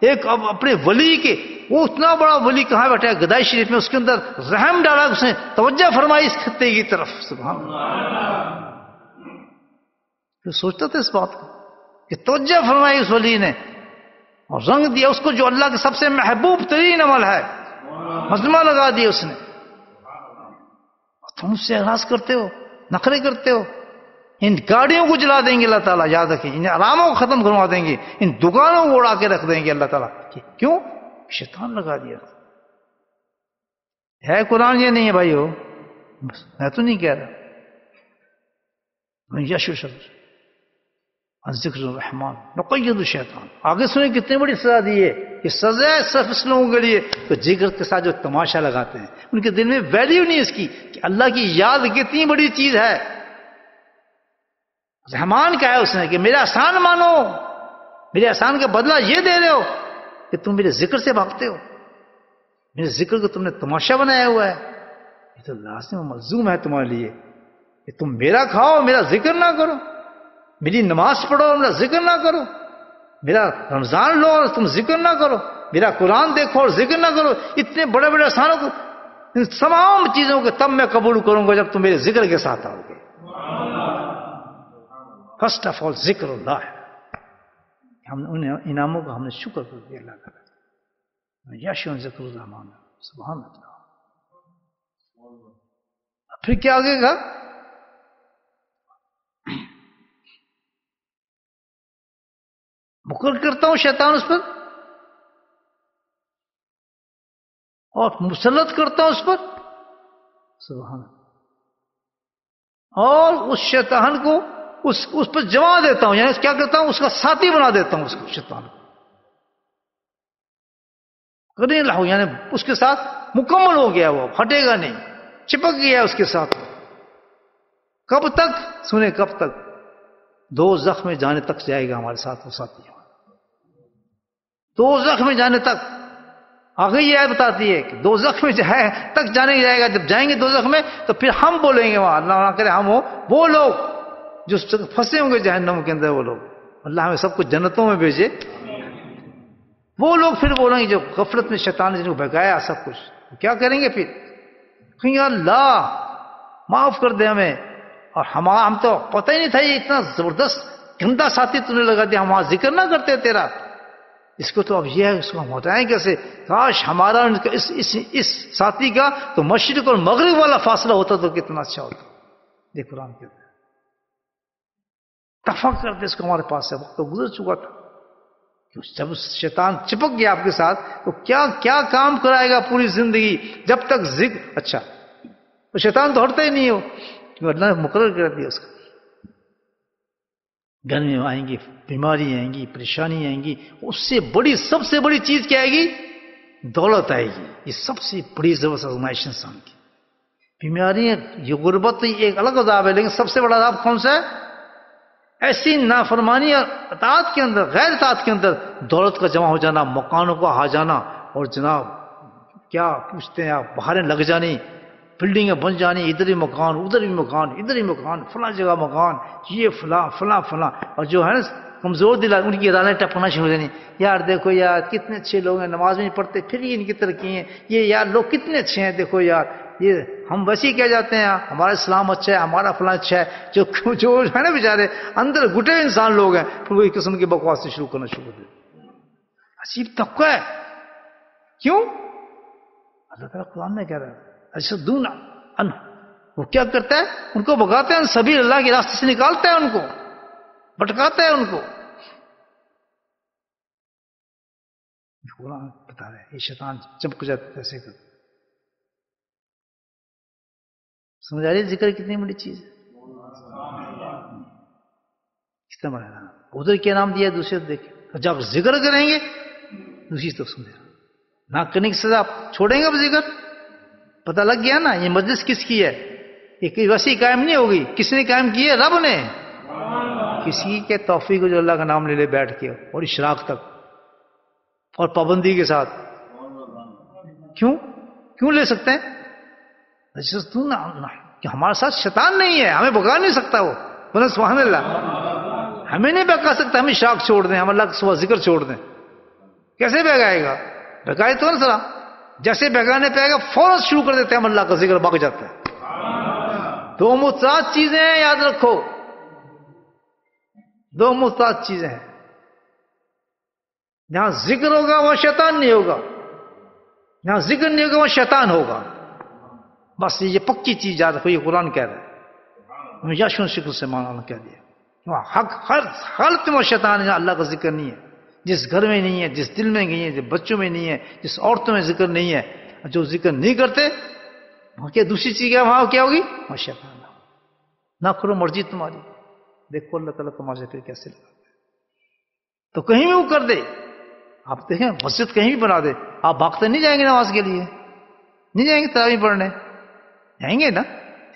ایک اب اپنے ولی کے، وہ اتنا بڑا ولی کہاں بیٹھا ہے گدائی شریف میں، اس کے اندر رحم ڈالا، اس نے توجہ فرمائی اس خطے کی طرف. سبحان اللہ، پھر سوچتا تھا اس بات کو کہ توجہ فرمائی اس ولی نے اور رنگ دیا اس کو جو اللہ کے سب سے محبوب ترین عمل ہے، مجمع لگا دیا اس نے. تم اس سے اعراض کرتے ہو، نخرے کرتے ہو. ان گاڑیوں کو جلا دیں گے اللہ تعالیٰ، یاد رکھیں، ان آراموں کو ختم کروا دیں گے، ان دکانوں کو اڑا کے رکھ دیں گے اللہ تعالیٰ. کیوں؟ شیطان لگا دیا. ہے قرآن یہ نہیں ہے بھائیو، میں تو نہیں کہہ رہا. یشو شبد ذکر الرحمان نقید الشیطان. آگے سنیں کتنی بڑی سزا دی ہے، کہ سزا ہے صرف اس لوگوں کے لیے تو جگر کے ساتھ جو تماشا لگاتے ہیں، ان کے دل میں ویلیو نہیں اس کی کہ اللہ کی یاد کتنی بڑی چیز ہے. رحمان کہا ہے اس نے کہ میرا احسان مانو، میرے احسان کا بدلہ یہ دے رہے ہو کہ تم میرے ذکر سے بھاگتے ہو، میرے ذکر کو تم نے تماشا بنایا ہوا ہے. یہ تو لازم و ملزوم ہے تمہارے لیے کہ تم میرا کھاؤ، میرا ذکر نہ کرو، میری نماز پڑھو، میرا ذکر نہ کرو، میرا رمضان لو اور تم ذکر نہ کرو، میرا قرآن دیکھو اور ذکر نہ کرو. اتنے بڑے بڑے احسانوں کو، ان تمام چیزوں کو تب میں قبول کروں گا جب تم میرے ذکر کے ساتھ آؤ گے. فرسٹ آف آل ذکر اللہ ہے. ہم ان انعاموں کا ہم نے شکر کر دیا اللہ تعالیٰ. یشون ذکر الرحمان. سبحان اللہ. پھر کیا آگے گا؟ مقرر کرتا ہوں شیطان اس پر اور مسلط کرتا ہوں اس پر. سبحان اللہ. اور اس شیطان کو اس پر جما دیتا ہوں، یعنی کیا کرتا ہوں، اس کا ساتھی بنا دیتا ہوں اس کو، شیطان کو کرنے لگا، یعنی اس کے ساتھ مکمل ہو گیا، وہ ہٹے گا نہیں، چپک گیا اس کے ساتھ. کب تک؟ سنیں کب تک؟ دوزخ میں جانے تک جائے گا ہمارے ساتھ وہ ساتھی. دوزخ میں جانے تک. آگے یہ آیت بتاتی ہے کہ دوزخ میں تک جانے جائے گا. جب جائیں گے دوزخ میں تو پھر ہم بولیں گے وہاں، اللہ نہ کرے ہم ہو وہ لوگ جو پھنسے ہوں گے جہنم کے اندر، وہ لوگ، اللہ ہمیں سب کچھ جنتوں میں بھیجے. وہ لوگ پھر بولیں گے جو غفلت میں شیطان نے جن کو بھگایا سب کچھ، کیا کریں گے پھر؟ کہیں اللہ معاف کر دے ہمیں، اور ہم تو پتہ ہی نہیں تھا یہ اتنا زبردست گندا ساتھی تم نے لگا دیا، ہم وہاں ذکر نہ کرتے تیرا. اس کو تو اب یہ ہے، اس کو ہم بتائیں کیسے؟ کاش ہمارا اس ساتھی کا تو مشرق اور مغرب والا فاصلہ ہوتا تو کتنا اچھا ہوتا. یہ قرآن کہتا ہے. اتفاق کرتے اس کو ہمارے پاس سے، وقت تو گزر چکا تھا. جب شیطان چپک گیا آپ کے ساتھ تو کیا کام کرائے گا پوری زندگی جب تک ذکر. اچھا تو شیطان تو ہٹتا ہی نہیں ہو، کیونکہ اللہ نے مقرر کر دیا اس کا. گرمی آئیں گی، بیماری آئیں گی، پریشانی آئیں گی، اس سے بڑی سب سے بڑی چیز کیا آئے گی؟ دولت آئے گی. یہ سب سے بڑی زبردست آزمائش انسان کی. بیماری، یہ غربت تو ایک الگ عذاب ہے، لیکن سب سے بڑا عذاب کون سا ہے؟ ایسی نافرمانی اور اطاعت کے اندر، غیر اطاعت کے اندر دولت کا جمع ہو جانا، مکانوں کا آ جانا، اور جناب کیا پوچھتے ہیں آپ، بہاریں لگ جانی، بلڈنگیں بن جانی، ادھر ہی مکان، ادھر ہی مکان، ادھر ہی مکان، فلاں جگہ مکان، یہ فلاں فلاں فلاں. اور جو ہے نا کمزور دل ان کی ادالیں ٹپنا شروع ہو جانی. یار دیکھو یار کتنے اچھے لوگ ہیں، نماز بھی نہیں پڑھتے پھر بھی ان کی ترقی ہیں، یہ یار لوگ کتنے اچھے ہیں، دیکھو یار یہ ہم ویسے ہی کہہ جاتے ہیں ہمارا اسلام اچھا ہے، ہمارا فلاں اچھا ہے. جو ہے نا بیچارے اندر گھٹے انسان لوگ ہیں، پھر وہ ایک قسم کی بکواس سے شروع کرنا شروع کر دیتے. عجیب طبقہ ہے. کیوں؟ اللہ تعالیٰ قرآن میں کہہ رہا ہے ایسا دون ان، وہ کیا کرتا ہے؟ ان کو بگاتے ہیں، سبھی اللہ کے راستے سے نکالتا ہے، ان کو بھٹکاتا ہے ان کو. قرآن بتا رہے ہیں یہ شیطان چمک جاتا ہے ایسے کرتا. سمجھ آ رہی ہے ذکر کتنی بڑی چیز ہے، کتنا بڑا نام. ادھر کیا نام دیا دوسرے دیکھیں، جب ذکر کریں گے دوسری طرف سمجھے نہ کرنے کی سزا چھوڑیں گے. اب ذکر پتہ لگ گیا نا یہ مجلس کس کی ہے، یہ ویسی قائم نہیں ہوگی. کس نے قائم کی ہے؟ رب نے. کسی کے توفیق کو جو اللہ کا نام لے لے بیٹھ کے اور اشراق تک اور پابندی کے ساتھ، کیوں لے سکتے ہیں؟ کہ ہمارے ساتھ شیطان نہیں ہے، ہمیں بھگا نہیں سکتا وہ. بولے سبحان اللہ. ہمیں نہیں بہکا سکتا، ہمیں اشراق چھوڑ دیں، ہم اللہ کا صبح ذکر چھوڑ دیں. کیسے بہگائے گا؟ بہگائے تو نا سرا. جیسے بہگانے پہ آئے گا فوراً شروع کر دیتے ہیں ہم اللہ کا ذکر، بھاگ جاتے ہیں. دو متضاد چیزیں ہیں، یاد رکھو، دو متضاد چیزیں ہیں. جہاں ذکر ہوگا وہاں شیطان نہیں ہوگا، جہاں ذکر نہیں ہوگا وہاں شیطان ہوگا. بس یہ پکی چیز یاد رکھو، یہ قرآن کہہ رہا ہے. یشون شکل سے مانا کہہ دیا حق ہر حالت میں شیطان ہے. اللہ کا ذکر نہیں ہے، جس گھر میں نہیں ہے، جس دل میں نہیں ہے، جس بچوں میں نہیں ہے، جس عورتوں میں ذکر نہیں ہے، جو ذکر نہیں کرتے وہاں کیا دوسری چیز ہے، وہاں کیا ہوگی؟ وہاں شیطان. نہ کرو مرضی تمہاری. دیکھو اللہ تعالیٰ تمہارے پھر کیسے لگا تو کہیں بھی وہ کر دے. آپ دیکھیں مسجد کہیں بھی بنا دے، آپ بھاگتے نہیں جائیں گے نماز کے لیے؟ نہیں جائیں گے تراویح پڑھنے؟ جائیں گے نا.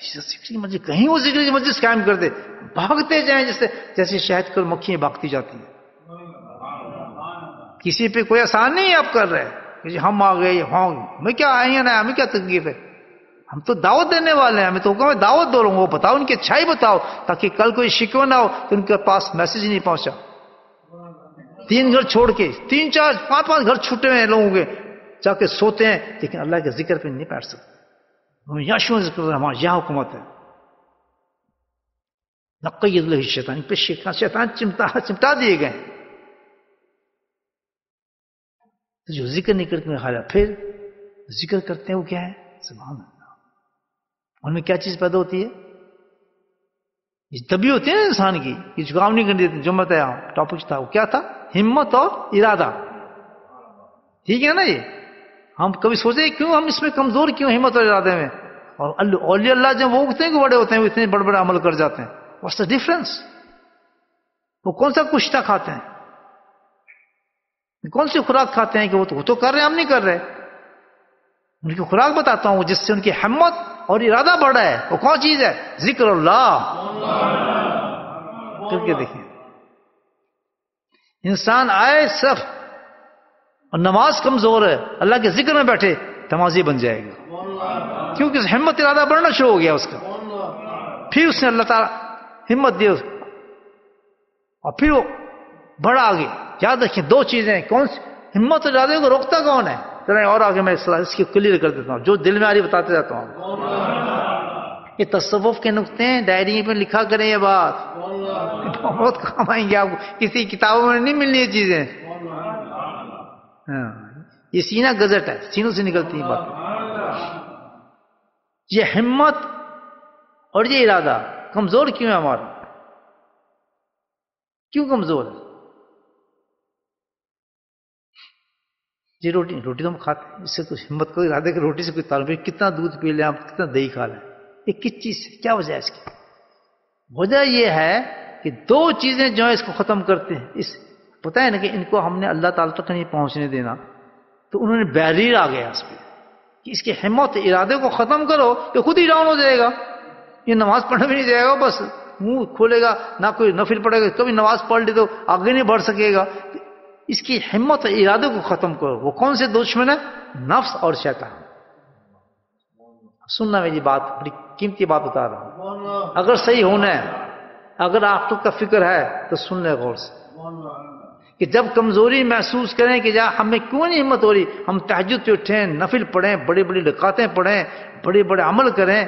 ذکر کی مسجد کہیں وہ ذکر کی مسجد قائم کر دے، بھاگتے جائیں جیسے شہد کر مکھیاں بھاگتی جاتی ہیں. کسی پہ کوئی آسان نہیں ہے آپ کر رہے کہ ہم آ گئے، ہاں ہمیں کیا آئیں گے نا، ہمیں کیا تکلیف ہے. ہم تو دعوت دینے والے ہیں، ہمیں تو حکم ہے دعوت دو لوگوں کو بتاؤ، ان کی اچھائی بتاؤ، تاکہ کل کوئی شکوہ نہ ہو کہ ان کے پاس میسج نہیں پہنچا. 3 گھر چھوڑ کے 3 4 5 5 گھر چھوٹے ہوئے ہیں لوگوں کے، جا کے سوتے ہیں لیکن اللہ کے ذکر پہ نہیں بیٹھ سکتے. یاشو ذکر ہمارا یہ حکومت ہے. نقید اللہ شیطان پہ شیطان چمٹا دیے گئے. جو ذکر نہیں کرتے خالی پھر ذکر کرتے ہیں وہ کیا ہے؟ سبحان اللہ. ان میں کیا چیز پیدا ہوتی ہے؟ یہ تبھی ہوتی ہے نا انسان کی، یہ جو کام نہیں کرنے دیتے. جو بتایا ٹاپک تھا وہ کیا تھا؟ ہمت اور ارادہ. ٹھیک ہے نا. یہ ہم کبھی سوچے کیوں ہم اس میں کمزور کیوں ہمت اور ارادے میں؟ اور اولیاء اللہ جب وہ اتنے بڑے ہوتے ہیں، وہ اتنے بڑے بڑے عمل کر جاتے ہیں. What's the difference? وہ کون سا کشتہ کھاتے ہیں، کون سی خوراک کھاتے ہیں کہ وہ تو کر رہے ہیں، ہم نہیں کر رہے. ان کی خوراک بتاتا ہوں جس سے ان کی ہمت اور ارادہ بڑھا ہے. وہ کون چیز ہے؟ ذکر اللہ. کر کے دیکھیں. انسان آئے صرف اور نماز کمزور ہے، اللہ کے ذکر میں بیٹھے نمازی بن جائے گا، کیونکہ ہمت ارادہ بڑھنا شروع ہو گیا اس کا. پھر اس نے اللہ تعالیٰ ہمت دی اور پھر وہ بڑا آگے. یاد رکھیں 2 چیزیں. کون سی؟ ہمت اور ارادے کو روکتا کون ہے؟ چلیں اور آگے میں اس کی کلیئر کر دیتا ہوں، جو دل میں آ رہی بتاتے جاتا ہوں. یہ تصوف کے نقطے ہیں، ڈائری پہ لکھا کریں یہ بات، بہت کام آئیں گے آپ کو. کسی کتابوں میں نہیں ملنی یہ چیزیں. یہ سینہ گزٹ ہے، سینوں سے نکلتی ہیں باتیں. یہ ہمت اور یہ ارادہ کمزور کیوں ہے ہمارا؟ کیوں کمزور ہے؟ یہ روٹی تو ہم کھاتے ہیں، اس سے کچھ ہمت کو ارادے کی روٹی سے کوئی تعلق نہیں. کتنا دودھ پی لیں آپ، کتنا دہی کھا لیں، یہ کس چیز سے؟ کیا وجہ ہے اس کی؟ وجہ یہ ہے کہ 2 چیزیں جو ہیں اس کو ختم کرتے ہیں. اس پتہ ہے نا کہ ان کو ہم نے اللہ تعالیٰ تک نہیں پہنچنے دینا، تو انہوں نے بیریر آ گیا اس پہ کہ اس کی ہمت ارادے کو ختم کرو، یہ خود ہی ڈاؤن ہو جائے گا. یہ نماز پڑھنے بھی نہیں جائے گا، بس منہ کھولے گا، نہ کوئی نفل پڑھے گا. کبھی نماز پڑھ لی تو آگے نہیں بڑھ سکے گا. اس کی ہمت اور ارادے کو ختم کرو. وہ کون سے دشمن ہے؟ نفس اور شیطان. سننا میری بات، بڑی قیمتی بات بتا رہا ہوں. اگر صحیح ہونا ہے، اگر آپ کا فکر ہے تو سن لیں غور سے. کہ جب کمزوری محسوس کریں کہ جا ہمیں کیوں نہیں ہمت ہو رہی، ہم تہجد پہ اٹھیں، نفل پڑھیں، بڑی بڑی رکعتیں پڑھیں، بڑے بڑے عمل کریں،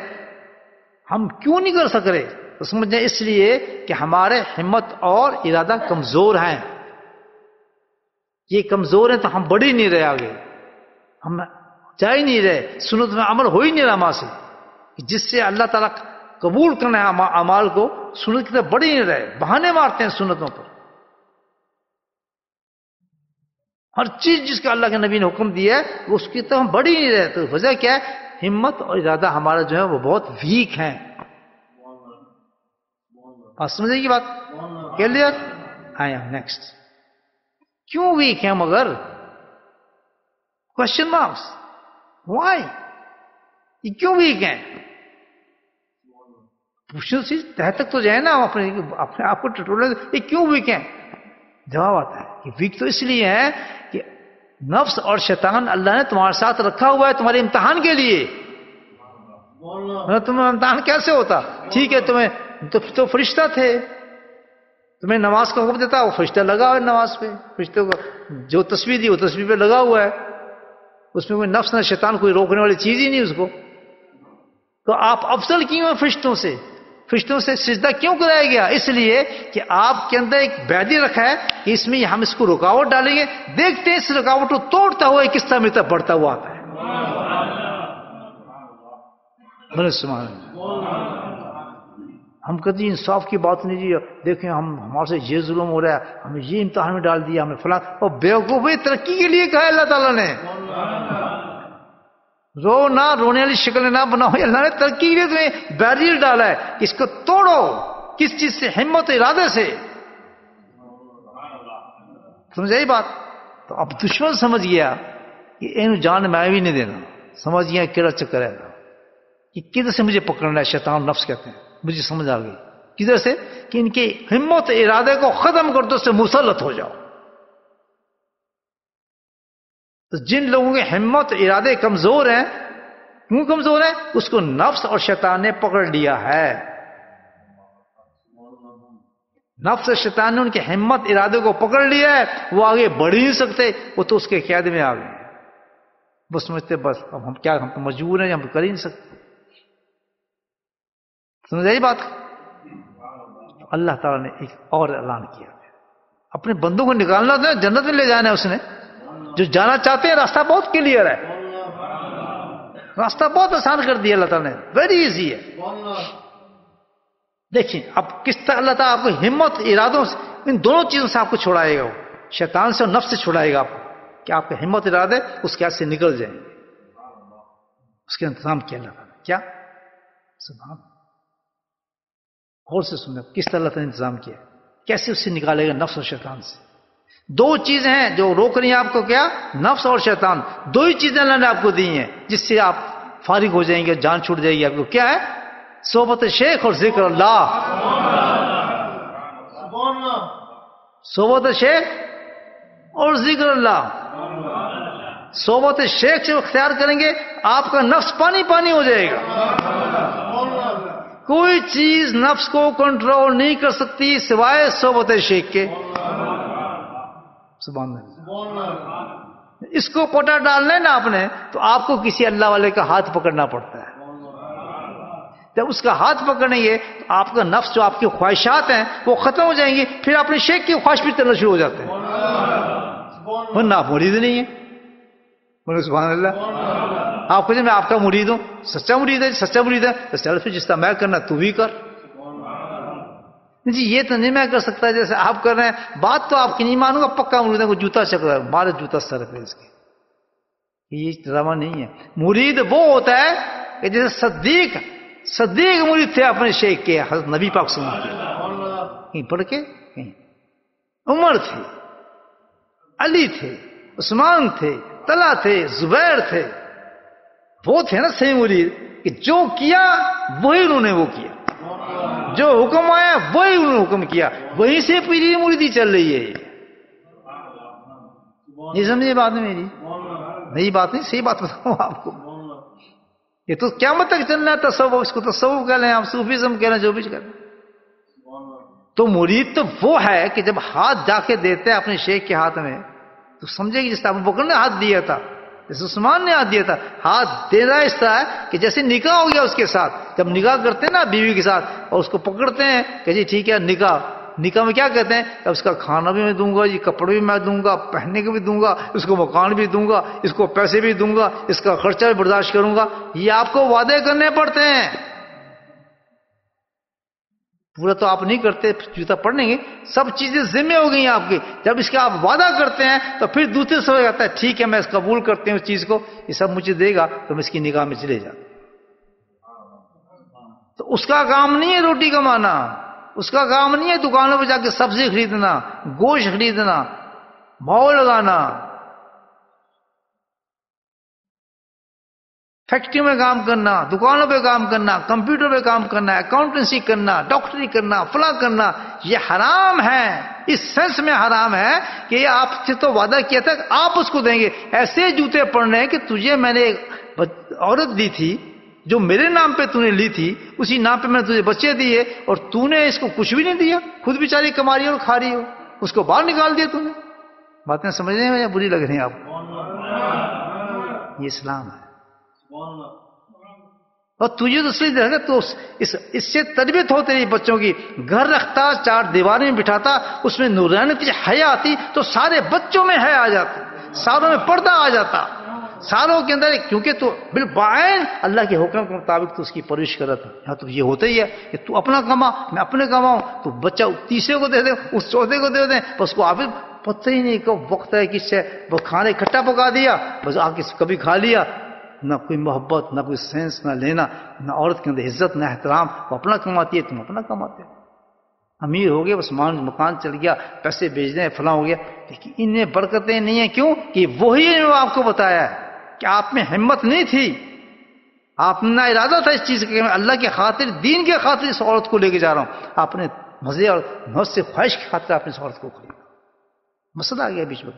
ہم کیوں نہیں کر سک رہے؟ تو سمجھیں اس لیے کہ ہمارے ہمت اور ارادہ کمزور ہیں. یہ کمزور ہیں تو ہم بڑھ ہی نہیں رہے آگے، ہم جا ہی نہیں رہے، سنت میں عمل ہو ہی نہیں رہا. ماں سے جس سے اللہ تعالیٰ قبول کرنا ہے اعمال کو، سنت کی طرف بڑھ ہی نہیں رہے، بہانے مارتے ہیں سنتوں پر. ہر چیز جس کا اللہ کے نبی نے حکم دیا ہے وہ اس کی طرف ہم بڑھ ہی نہیں رہے. تو وجہ کیا ہے؟ ہمت اور ارادہ ہمارا جو ہے وہ بہت ویک ہیں. آپ سمجھے کی بات؟ کلیئر؟ آیا نیکسٹ. کیوں ویک ہیں مگر؟ Question marks. وائی؟ یہ کیوں ویک ہیں؟ پوچھو سی تہ تک تو جائے نا، اپنے آپ کو ٹٹولے. یہ کیوں ویک ہیں؟ جواب آتا ہے کہ ویک تو اس لیے ہے کہ نفس اور شیطان اللہ نے تمہارے ساتھ رکھا ہوا ہے تمہارے امتحان کے لیے. تمہیں امتحان کیسے ہوتا؟ ٹھیک ہے تمہیں تو فرشتہ تھے، تمہیں نماز کا حکم دیتا، وہ فرشتہ لگا ہوا ہے نماز پہ، فرشتوں کو جو تسبیح دی وہ تسبیح پہ لگا ہوا ہے، اس میں کوئی نفس نہ شیطان کوئی روکنے والی چیز ہی نہیں اس کو. تو آپ افضل کیوں ہیں فرشتوں سے؟ فرشتوں سے سجدہ کیوں کرایا گیا؟ اس لیے کہ آپ کے اندر ایک بیدی رکھا ہے کہ اس میں ہم اس کو رکاوٹ ڈالیں گے، دیکھتے ہیں اس رکاوٹ کو توڑتا ہوا کس طرح میرے تک بڑھتا ہوا آتا ہے. سبحان اللہ. ہم کہتے ہیں انصاف کی بات نہیں جی، دیکھیں ہمارے سے یہ ظلم ہو رہا ہے، ہمیں یہ امتحان میں ڈال دیا، ہمیں فلاں. اور بیوقوفی ترقی کے لیے کہا ہے اللہ تعالیٰ نے. رو نہ رونے والی شکل نہ بناؤ، اللہ نے ترقی کے لیے تمہیں بیریئر ڈالا ہے کہ اس کو توڑو. کس چیز سے؟ ہمت ارادے سے. سمجھائی بات؟ تو اب دشمن سمجھ گیا کہ ان جان میں بھی نہیں دینا، سمجھ گیا کیڑا چکر ہے کہ کدھر سے مجھے پکڑنا ہے. شیطان نفس کہتے ہیں. مجھے سمجھ آ گئی کدھر سے کہ ان کے ہمت ارادے کو ختم کر دو، اس سے مسلط ہو جاؤ. تو جن لوگوں کے ہمت ارادے کمزور ہیں، کیوں کمزور ہیں؟ اس کو نفس اور شیطان نے پکڑ لیا ہے. نفس اور شیطان نے ان کے ہمت ارادے کو پکڑ لیا ہے، وہ آگے بڑھ ہی نہیں سکتے، وہ تو اس کے قید میں آ گئے. بس سمجھتے بس اب ہم کیا، ہم تو مجبور ہیں، ہم کر ہی نہیں سکتے. سمجھ بات؟ اللہ تعالیٰ نے ایک اور اعلان کیا، اپنے بندوں کو نکالنا تھا، جنت میں لے جانا ہے اس نے. جو جانا چاہتے ہیں راستہ بہت کلیئر ہے، راستہ بہت آسان کر دیا اللہ تعالیٰ نے، ویری ایزی ہے. دیکھیں اب کس طرح اللہ تعالیٰ آپ کو ہمت ارادوں سے، ان دونوں چیزوں سے آپ کو چھڑائے گا. وہ شیطان سے اور نفس سے چھڑائے گا آپ کو کہ آپ کے ہمت ارادے اس کے ہاتھ سے نکل جائیں گے. اس کے انتظام کیا اللہ تعالیٰ نے. کیا سبحان. غور سے سنیں کس طرح اللہ تعالیٰ نے انتظام کیا، کیسے اس سے نکالے گا نفس اور شیطان سے. دو چیزیں ہیں جو روک رہی ہیں آپ کو، کیا؟ نفس اور شیطان. دو ہی چیزیں اللہ نے آپ کو دی ہیں جس سے آپ فارغ ہو جائیں گے، جان چھوٹ جائے گی آپ کو. کیا ہے؟ صحبت شیخ اور ذکر اللہ. صحبت شیخ اور ذکر اللہ. صحبت شیخ سے اختیار کریں گے آپ کا نفس پانی پانی ہو جائے گا. کوئی چیز نفس کو کنٹرول نہیں کر سکتی سوائے صحبت شیخ کے. سبحان اللہ. اس کو پٹا ڈالنا ہے نا آپ نے، تو آپ کو کسی اللہ والے کا ہاتھ پکڑنا پڑتا ہے. جب اس کا ہاتھ پکڑیں گے تو آپ کا نفس، جو آپ کی خواہشات ہیں وہ ختم ہو جائیں گی، پھر اپنے شیخ کی خواہش بھی کرنا شروع ہو جاتے ہیں. ورنہ آپ مرید نہیں ہیں. بولے سبحان اللہ. آپ کو میں آپ کا مرید ہوں، سچا مرید ہے، سچا مرید ہے تو چل پھر جس طرح میں کرنا تو بھی کر. جی یہ تو نہیں میں کر سکتا جیسے آپ کر رہے ہیں. بات تو آپ کی نہیں مانوں گا، پکا مرید ہے. کوئی جوتا چک رہا ہے، مارے جوتا سر پہ اس کے. یہ ڈرامہ نہیں ہے. مرید وہ ہوتا ہے کہ جیسے صدیق مرید تھے اپنے شیخ کے، حضرت نبی پاک صلی اللہ علیہ وسلم. کہیں پڑھ کے، کہیں عمر تھے، علی تھے، عثمان تھے، طلحہ تھے، زبیر تھے. وہ تھے نا صحیح مرید کہ جو کیا وہی انہوں نے وہ کیا، جو حکم آیا وہی انہوں نے حکم کیا. وہیں سے پیری مریدی چل رہی ہے. یہ سمجھے بات میری؟ نئی بات نہیں، صحیح بات بتاؤں آپ کو. یہ تو قیامت تک چلنا ہے تصوف. اس کو تصوف کہہ لیں آپ، صوفیزم کہہ لیں، جو بھی کہہ لیں. تو مرید تو وہ ہے کہ جب ہاتھ جا کے دیتے ہیں اپنے شیخ کے ہاتھ میں تو سمجھے کہ جس طرح ابو بکر نے ہاتھ دیا تھا، جیسے عثمان نے ہاتھ دیا تھا. ہاتھ دینا اس طرح ہے کہ جیسے نکاح ہو گیا اس کے ساتھ. جب نکاح کرتے ہیں نا بیوی کے ساتھ اور اس کو پکڑتے ہیں کہ جی ٹھیک ہے نکاح میں کیا کہتے ہیں؟ اس کا کھانا بھی میں دوں گا، یہ کپڑے بھی میں دوں گا، پہننے کو بھی دوں گا، اس کو مکان بھی دوں گا، اس کو پیسے بھی دوں گا، اس کا خرچہ بھی برداشت کروں گا. یہ آپ کو وعدے کرنے پڑتے ہیں. پورا تو آپ نہیں کرتے، جوتا پڑھ لیں گے، سب چیزیں ذمہ ہو گئی ہیں آپ کی. جب اس کا آپ وعدہ کرتے ہیں تو پھر دوسرے سے کہتا ہے ٹھیک ہے میں اس قبول کرتے ہوں اس چیز کو، یہ سب مجھے دے گا تو میں اس کی نگاہ میں چلے جاتا. تو اس کا کام نہیں ہے روٹی کمانا، اس کا کام نہیں ہے دکانوں پہ جا کے سبزی خریدنا، گوشت خریدنا، بھاؤ لگانا، فیکٹری میں کام کرنا، دکانوں پہ کام کرنا، کمپیوٹر پہ کام کرنا، اکاؤنٹنسی کرنا، ڈاکٹری کرنا، فلاں کرنا، یہ حرام ہے. اس سینس میں حرام ہے کہ یہ آپ سے تو وعدہ کیا تھا کہ آپ اس کو دیں گے. ایسے جوتے پڑھنے ہیں کہ تجھے میں نے ایک عورت دی تھی جو میرے نام پہ تو نے لی تھی، اسی نام پہ میں نے تجھے بچے دیے اور تو نے اس کو کچھ بھی نہیں دیا، خود بیچاری کما رہی ہو اور کھا رہی ہو، اس کو باہر نکال دیا تو نے. باتیں سمجھ رہے ہیں یا بری لگ رہی ہیں آپ؟ یہ اسلام ہے. اور تجھے تو اس لیے دیکھا تو اس سے تربیت ہو تیری بچوں کی. گھر رکھتا، چار دیواریں میں بٹھاتا، اس میں نورانیت حیا آتی تو سارے بچوں میں حیا آ جاتی، ساروں میں پردہ آ جاتا، ساروں کے اندر. کیونکہ تو بالبعین اللہ کے حکم کے مطابق تو اس کی پرورش کر رہا تھا. یہاں تو یہ ہوتا ہی ہے کہ تو اپنا کما میں اپنے کماؤں، تو بچہ تیسرے کو دے دے، اس چوتھے کو دے دیں، بس کو آپ پتہ ہی نہیں کب وقت ہے کس سے وہ کھانے اکٹھا پکا دیا، بس آ کے کبھی کھا لیا. نہ کوئی محبت، نہ کوئی سینس، نہ لینا، نہ عورت کے اندر عزت، نہ احترام. وہ اپنا کماتی ہے، تم اپنا کماتے ہو. امیر ہو گیا، بس مکان چل گیا، پیسے بیچ دیں، فلاں ہو گیا. لیکن ان میں برکتیں نہیں ہیں. کیوں؟ کہ وہی نے آپ کو بتایا ہے کہ آپ میں ہمت نہیں تھی، آپ نے ارادہ تھا اس چیز کا کہ میں اللہ کے خاطر، دین کے خاطر اس عورت کو لے کے جا رہا ہوں. آپ نے مزے اور نفس سے خواہش کی خاطر آپ نے اس عورت کو خریدا. مسئلہ آ گیا بیچ میں.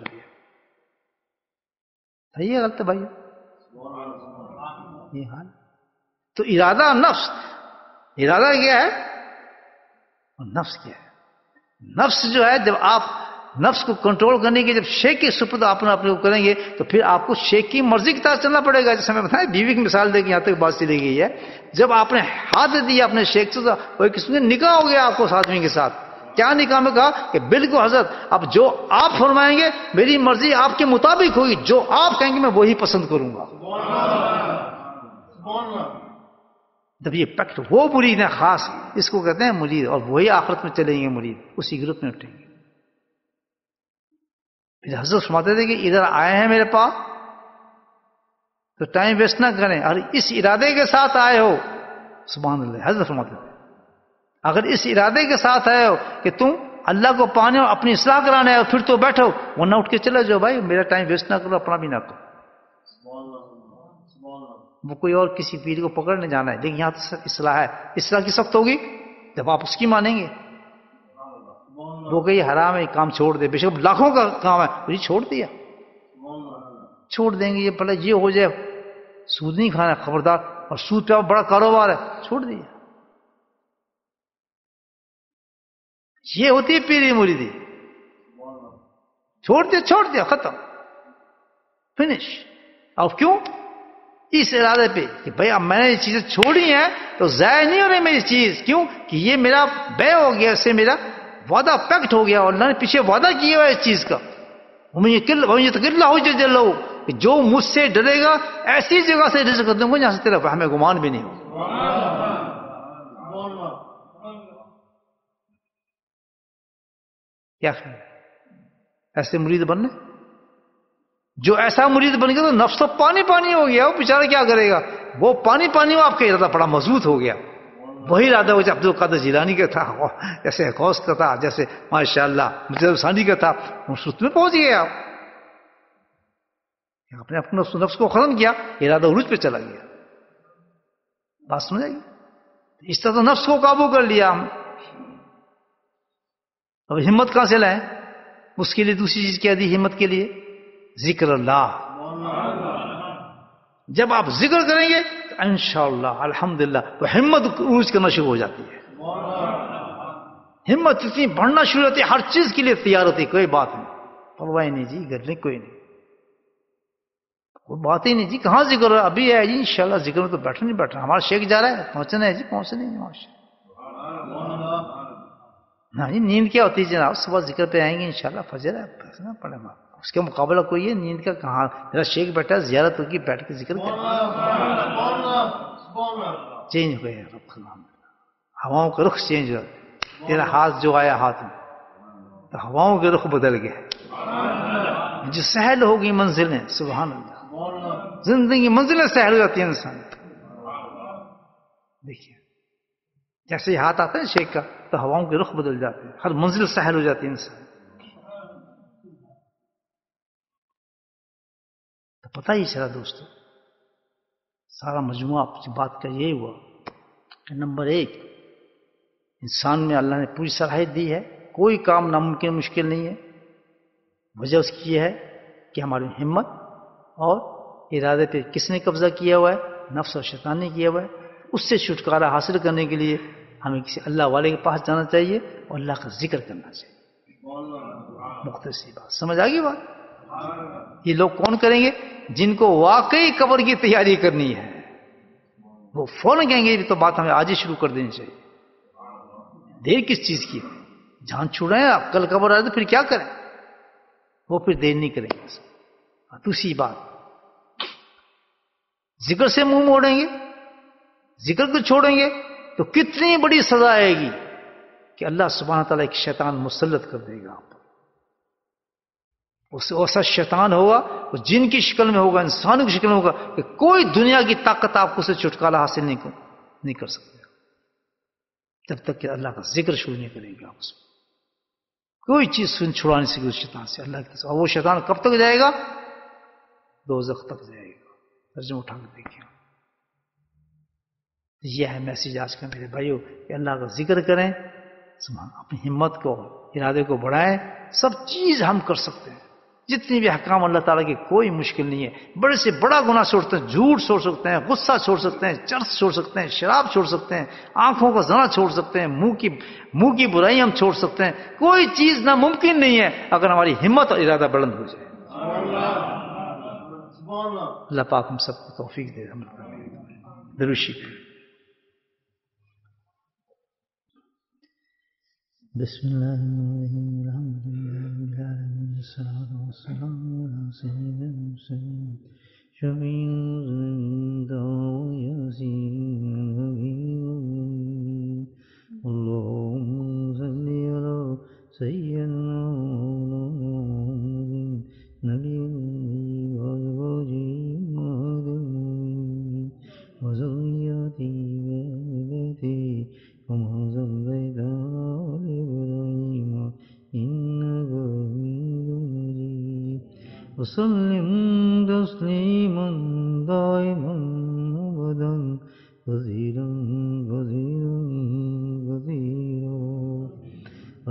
صحیح ہے غلط ہے بھائی؟ یہ حال. تو ارادہ نفس، ارادہ کیا ہے اور نفس کیا ہے؟ نفس جو ہے جب آپ نفس کو کنٹرول کرنے کے جب شیخ کی سپرد آپ اپنے کو کریں گے تو پھر آپ کو شیخ کی مرضی کی طرح چلنا پڑے گا. جیسے میں بتایا بیوی کی مثال دے کے یہاں تک بات چلی گئی ہے. جب آپ نے ہاتھ دیا اپنے شیخ سے، وہ قسم کا نکاح ہو گیا آپ کو آدمی کے ساتھ. کیا نکاح میں کہا کہ بالکل حضرت اب جو آپ فرمائیں گے میری مرضی آپ کے مطابق ہوگی، جو آپ کہیں گے میں وہی پسند کروں گا. جب یہ پیکٹ وہ مرید ہے خاص، اس کو کہتے ہیں مرید، اور وہی آخرت میں چلیں گے مرید، اسی گروپ میں اٹھیں گے. حضرت فرماتے تھے کہ ادھر آئے ہیں میرے پاس تو ٹائم ویسٹ نہ کریں، اور اس ارادے کے ساتھ آئے ہو، سبحان اللہ. حضرت فرماتے تھے اگر اس ارادے کے ساتھ آئے ہو کہ تم اللہ کو پانے ہو، اپنی اصلاح کرانے ہو، پھر تو بیٹھو، ورنہ اٹھ کے چلے جاؤ. بھائی میرا ٹائم ویسٹ نہ کرو، اپنا بھی نہ کرو. وہ کوئی اور کسی پیر کو پکڑنے جانا ہے. لیکن یہاں تو اصلاح ہے. اصلاح کس وقت ہوگی؟ جب آپ اس کی مانیں گے. وہ کہ یہ حرام ہے، کام چھوڑ دے، بے شک لاکھوں کا کام ہے، یہ چھوڑ دیا، چھوڑ دیں گے. یہ پہلے یہ ہو جائے، سود نہیں کھانا خبردار، اور سود پہ بڑا کاروبار ہے، چھوڑ دیا. یہ ہوتی ہے پیری مریدی. چھوڑ دیا ختم، فنش. اور کیوں؟ اس ارادے پہ کہ بھائی اب میں نے یہ چیزیں چھوڑی ہیں تو ضائع نہیں ہو رہی میری چیز. کیوں؟ کہ یہ میرا بے ہو گیا، اس سے میرا وعدہ پیکٹ ہو گیا، اور اللہ نے پیچھے وعدہ کیا ہوا اس چیز کا. کہ جو مجھ سے ڈرے گا ایسی جگہ سے رزق دوں گا جہاں سے تیرا ہمیں گمان بھی نہیں ہو. کیا خیال ہے ایسے مرید بننے؟ جو ایسا مرید بن گیا تو نفس تو پانی پانی ہو گیا، وہ بیچارہ کیا کرے گا؟ وہ پانی پانی ہو، آپ کا ارادہ بڑا مضبوط ہو گیا. وہی ارادہ ہو جیسے عبد القادر جیلانی کا تھا، جیسے غوث کا تھا، جیسے ماشاء اللہ مجدد ثانی کا تھا. نصرت میں پہنچ گئے آپ. آپ نے اپنے نفس کو ختم کیا، ارادہ عروج پہ چلا گیا. بات سمجھ آئی؟ اس طرح تو نفس کو قابو کر لیا ہم. اب ہمت کہاں سے لائیں؟ اس کے لیے دوسری چیز کیا دی ہمت کے لیے؟ ذکر اللہ. جب آپ ذکر کریں گے تو انشاءاللہ الحمدللہ تو ہمت عروج کرنا شروع ہو جاتی ہے. ہمت اتنی بڑھنا شروع ہوتی ہے، ہر چیز کے لیے تیار ہوتی ہے. کوئی بات نہیں، پرواہ نہیں جی، گھر میں کوئی نہیں، کوئی بات ہی نہیں جی. کہاں ذکر ہے؟ ابھی ہے جی انشاءاللہ ذکر میں تو بیٹھنا نہیں بیٹھنا. ہمارا شیخ جا رہا ہے، پہنچنا ہے جی، پہنچنا نہیں. ہاں جی نیند کیا ہوتی ہے جناب؟ صبح ذکر پہ آئیں گے انشاءاللہ، فجر ہے پڑھے گا، اس کے مقابلہ کوئی ہے نیند کا کہاں؟ میرا شیخ بیٹھا زیارت ہوگی، بیٹھ کے ذکر کر چینج ہو گیا. ہواؤں کا رخ چینج ہوا. تیرا ہاتھ جو آیا ہاتھ میں تو ہواؤں کے رخ بدل گئے، جو سہل ہو گئی منزلیں، سبحان اللہ، زندگی منزلیں سہل ہو جاتی ہیں انسان۔ دیکھیے جیسے ہی ہاتھ آتا ہے شیخ کا تو ہواؤں کے رخ بدل جاتے ہیں، ہر منزل سہل ہو جاتی ہے انسان۔ تو پتہ ہی چلا دوستو، سارا مجموعہ بات کا یہی ہوا کہ نمبر ایک، انسان میں اللہ نے پوری صلاحیت دی ہے، کوئی کام ناممکن مشکل نہیں ہے۔ وجہ اس کی یہ ہے کہ ہماری ہمت اور ارادے پہ کس نے قبضہ کیا ہوا ہے؟ نفس اور شیطان نے کیا ہوا ہے۔ اس سے چھٹکارا حاصل کرنے کے لیے ہمیں کسی اللہ والے کے پاس جانا چاہیے اور اللہ کا ذکر کرنا چاہیے۔ مختصر بات سمجھ آ گئی بات؟ یہ لوگ کون کریں گے؟ جن کو واقعی قبر کی تیاری کرنی ہے، وہ فوراً کہیں گے یہ تو بات ہمیں آج ہی شروع کر دینی چاہیے، دیر کس چیز کی؟ جان چھوڑ رہے ہیں آپ، کل قبر آئے تو پھر کیا کریں؟ وہ پھر دیر نہیں کریں گے۔ دوسری بات، ذکر سے منہ موڑیں گے، ذکر کو چھوڑیں گے تو کتنی بڑی سزا آئے گی کہ اللہ سبحانہ تعالیٰ ایک شیطان مسلط کر دے گا آپ پر۔ اس سے ایسا شیطان ہوگا، وہ جن کی شکل میں ہوگا، انسان کی شکل میں ہوگا، کہ کوئی دنیا کی طاقت آپ کو سے چھٹکارا حاصل نہیں کر سکتے جب تک کہ اللہ کا ذکر شروع نہیں کریں گے آپ اس میں۔ کوئی چیز چھڑا نہیں سکے اس شیطان سے، اللہ کی طرف۔ اور وہ شیطان کب تک جائے گا؟ دوزخ تک جائے گا۔ ترجمہ اٹھا کے دیکھیں، یہ ہے میسیج آج کا میرے بھائیوں، کہ اللہ کا ذکر کریں، اپنی ہمت کو، ارادے کو بڑھائیں۔ سب چیز ہم کر سکتے ہیں، جتنی بھی احکام اللہ تعالیٰ کی کوئی مشکل نہیں ہے۔ بڑے سے بڑا گناہ چھوڑ سکتے ہیں، جھوٹ چھوڑ سکتے ہیں، غصہ چھوڑ سکتے ہیں، چرس چھوڑ سکتے ہیں، شراب چھوڑ سکتے ہیں، آنکھوں کا زنا چھوڑ سکتے ہیں، منہ کی برائی ہم چھوڑ سکتے ہیں۔ کوئی چیز ناممکن نہیں ہے اگر ہماری ہمت اور ارادہ بلند ہو جائے۔ اللہ پاک ہم سب کو توفیق دے، درود شریف۔ بسم اللہ الرحمن الرحیم، الحمد للہ رب العالمین، والصلاۃ والسلام علی سیدنا المرسلین، شفیع الذین یاسین، اللہم صلی علی سیدنا محمد نبی وازواجہ وذریاتہ وآل بیتہ کما صلیت علی ابراہیم انک حمید مجید، وسلم تسلیما دائما ابدا کثیرا کثیرا کثیرا۔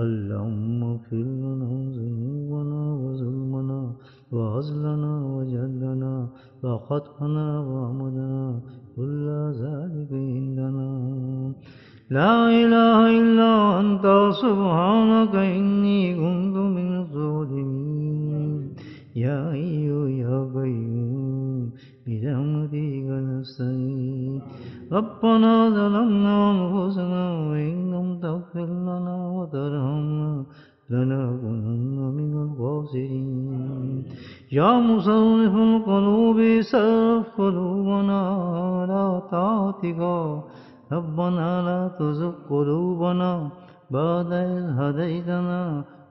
اللہم اغفر لنا ذنوبنا وظلمنا وعزلنا وجهلنا وخطأنا وعمدنا كل ذلك عندنا، لا إله إلا أنت سبحانك إني كنت من الظالمين، يا حي يا قيوم برحمتك نستغيث، ربنا ظلمنا أنفسنا وإن لم تغفر لنا وترحمنا لنكونن من الخاسرين، يا مصرف القلوب صرف قلوبنا على طاعتك، ربنا لا تزغ قلوبنا بعد إذ هديتنا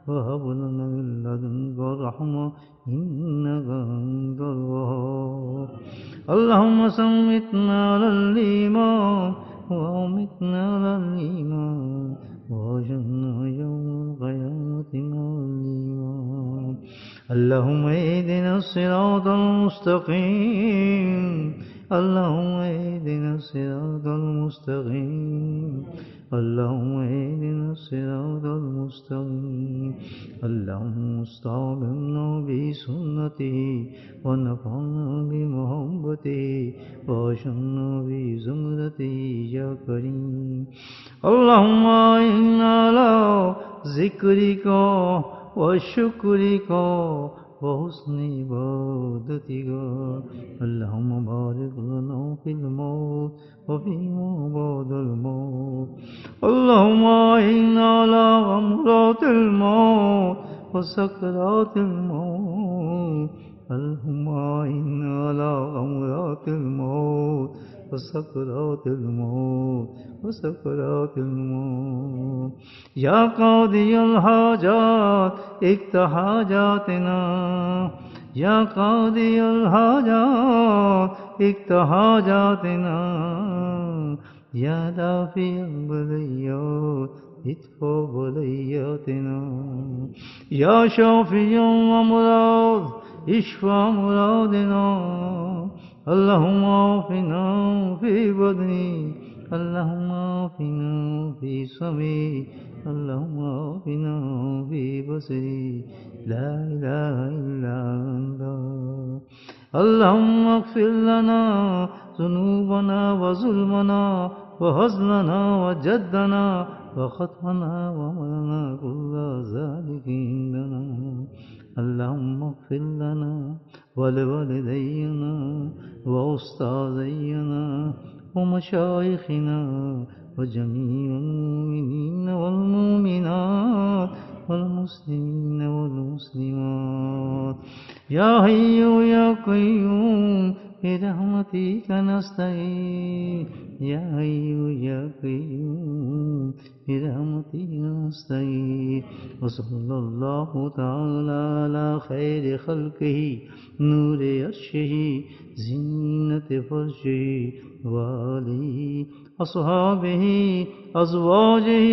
وهب لنا من لدنك رحمة إنك أنت الوهاب، اللهم ثبتنا على الإيمان وأمتنا على الإيمان واحشرنا يوم القيامة مع الإيمان، اللهم اهدنا الصراط المستقيم، اللهم اهدنا الصراط المستقيم، اللهم اهدنا الصراط المستقيم، اللهم استعملنا بسنته ونفعنا بمحبته واشرنا بزمرته يا كريم، اللهم إنا على ذكرك وشكرك وحسن عبادتك، اللهم بارك لنا في الموت وفيما بعد الموت، اللهم إنا على غمرات الموت وسكرات الموت، اللهم إنا على غمرات الموت وسكرات الموت وسكرات الموت يا قاضي الحاجات اقض حاجاتنا يا قاضي الحاجات اقض حاجاتنا يا دافع البليات ادفع بلياتنا يا شافي الأمراض اشفى مرادنا اللهم عافنا في بدني اللهم عافنا في سمعي اللهم عافنا في بصري لا إله إلا أنت اللهم اغفر لنا ذنوبنا وظلمنا وهزلنا وجدنا وخطأنا وعملنا كل ذلك عندنا اللهم اغفر لنا ولوالدينا وأستاذينا ومشايخنا وجميع المؤمنين والمؤمنات والمسلمين والمسلمات يا حي يا قيوم برحمتك نستعين يا حي يا قيوم برحمتك نستعين وصلى الله تعالى على خير خلقه نور عرشه زينة فرشه وآله أصحابه أزواجه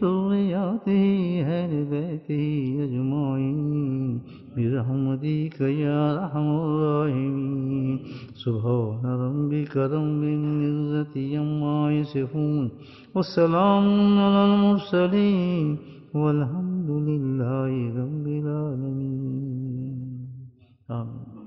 ذرياته أهل بيته أجمعين برحمتك يا أرحم الراحمين سبحان ربك رب العزة عما يصفون والسلام على المرسلين والحمد لله رب العالمين آمين.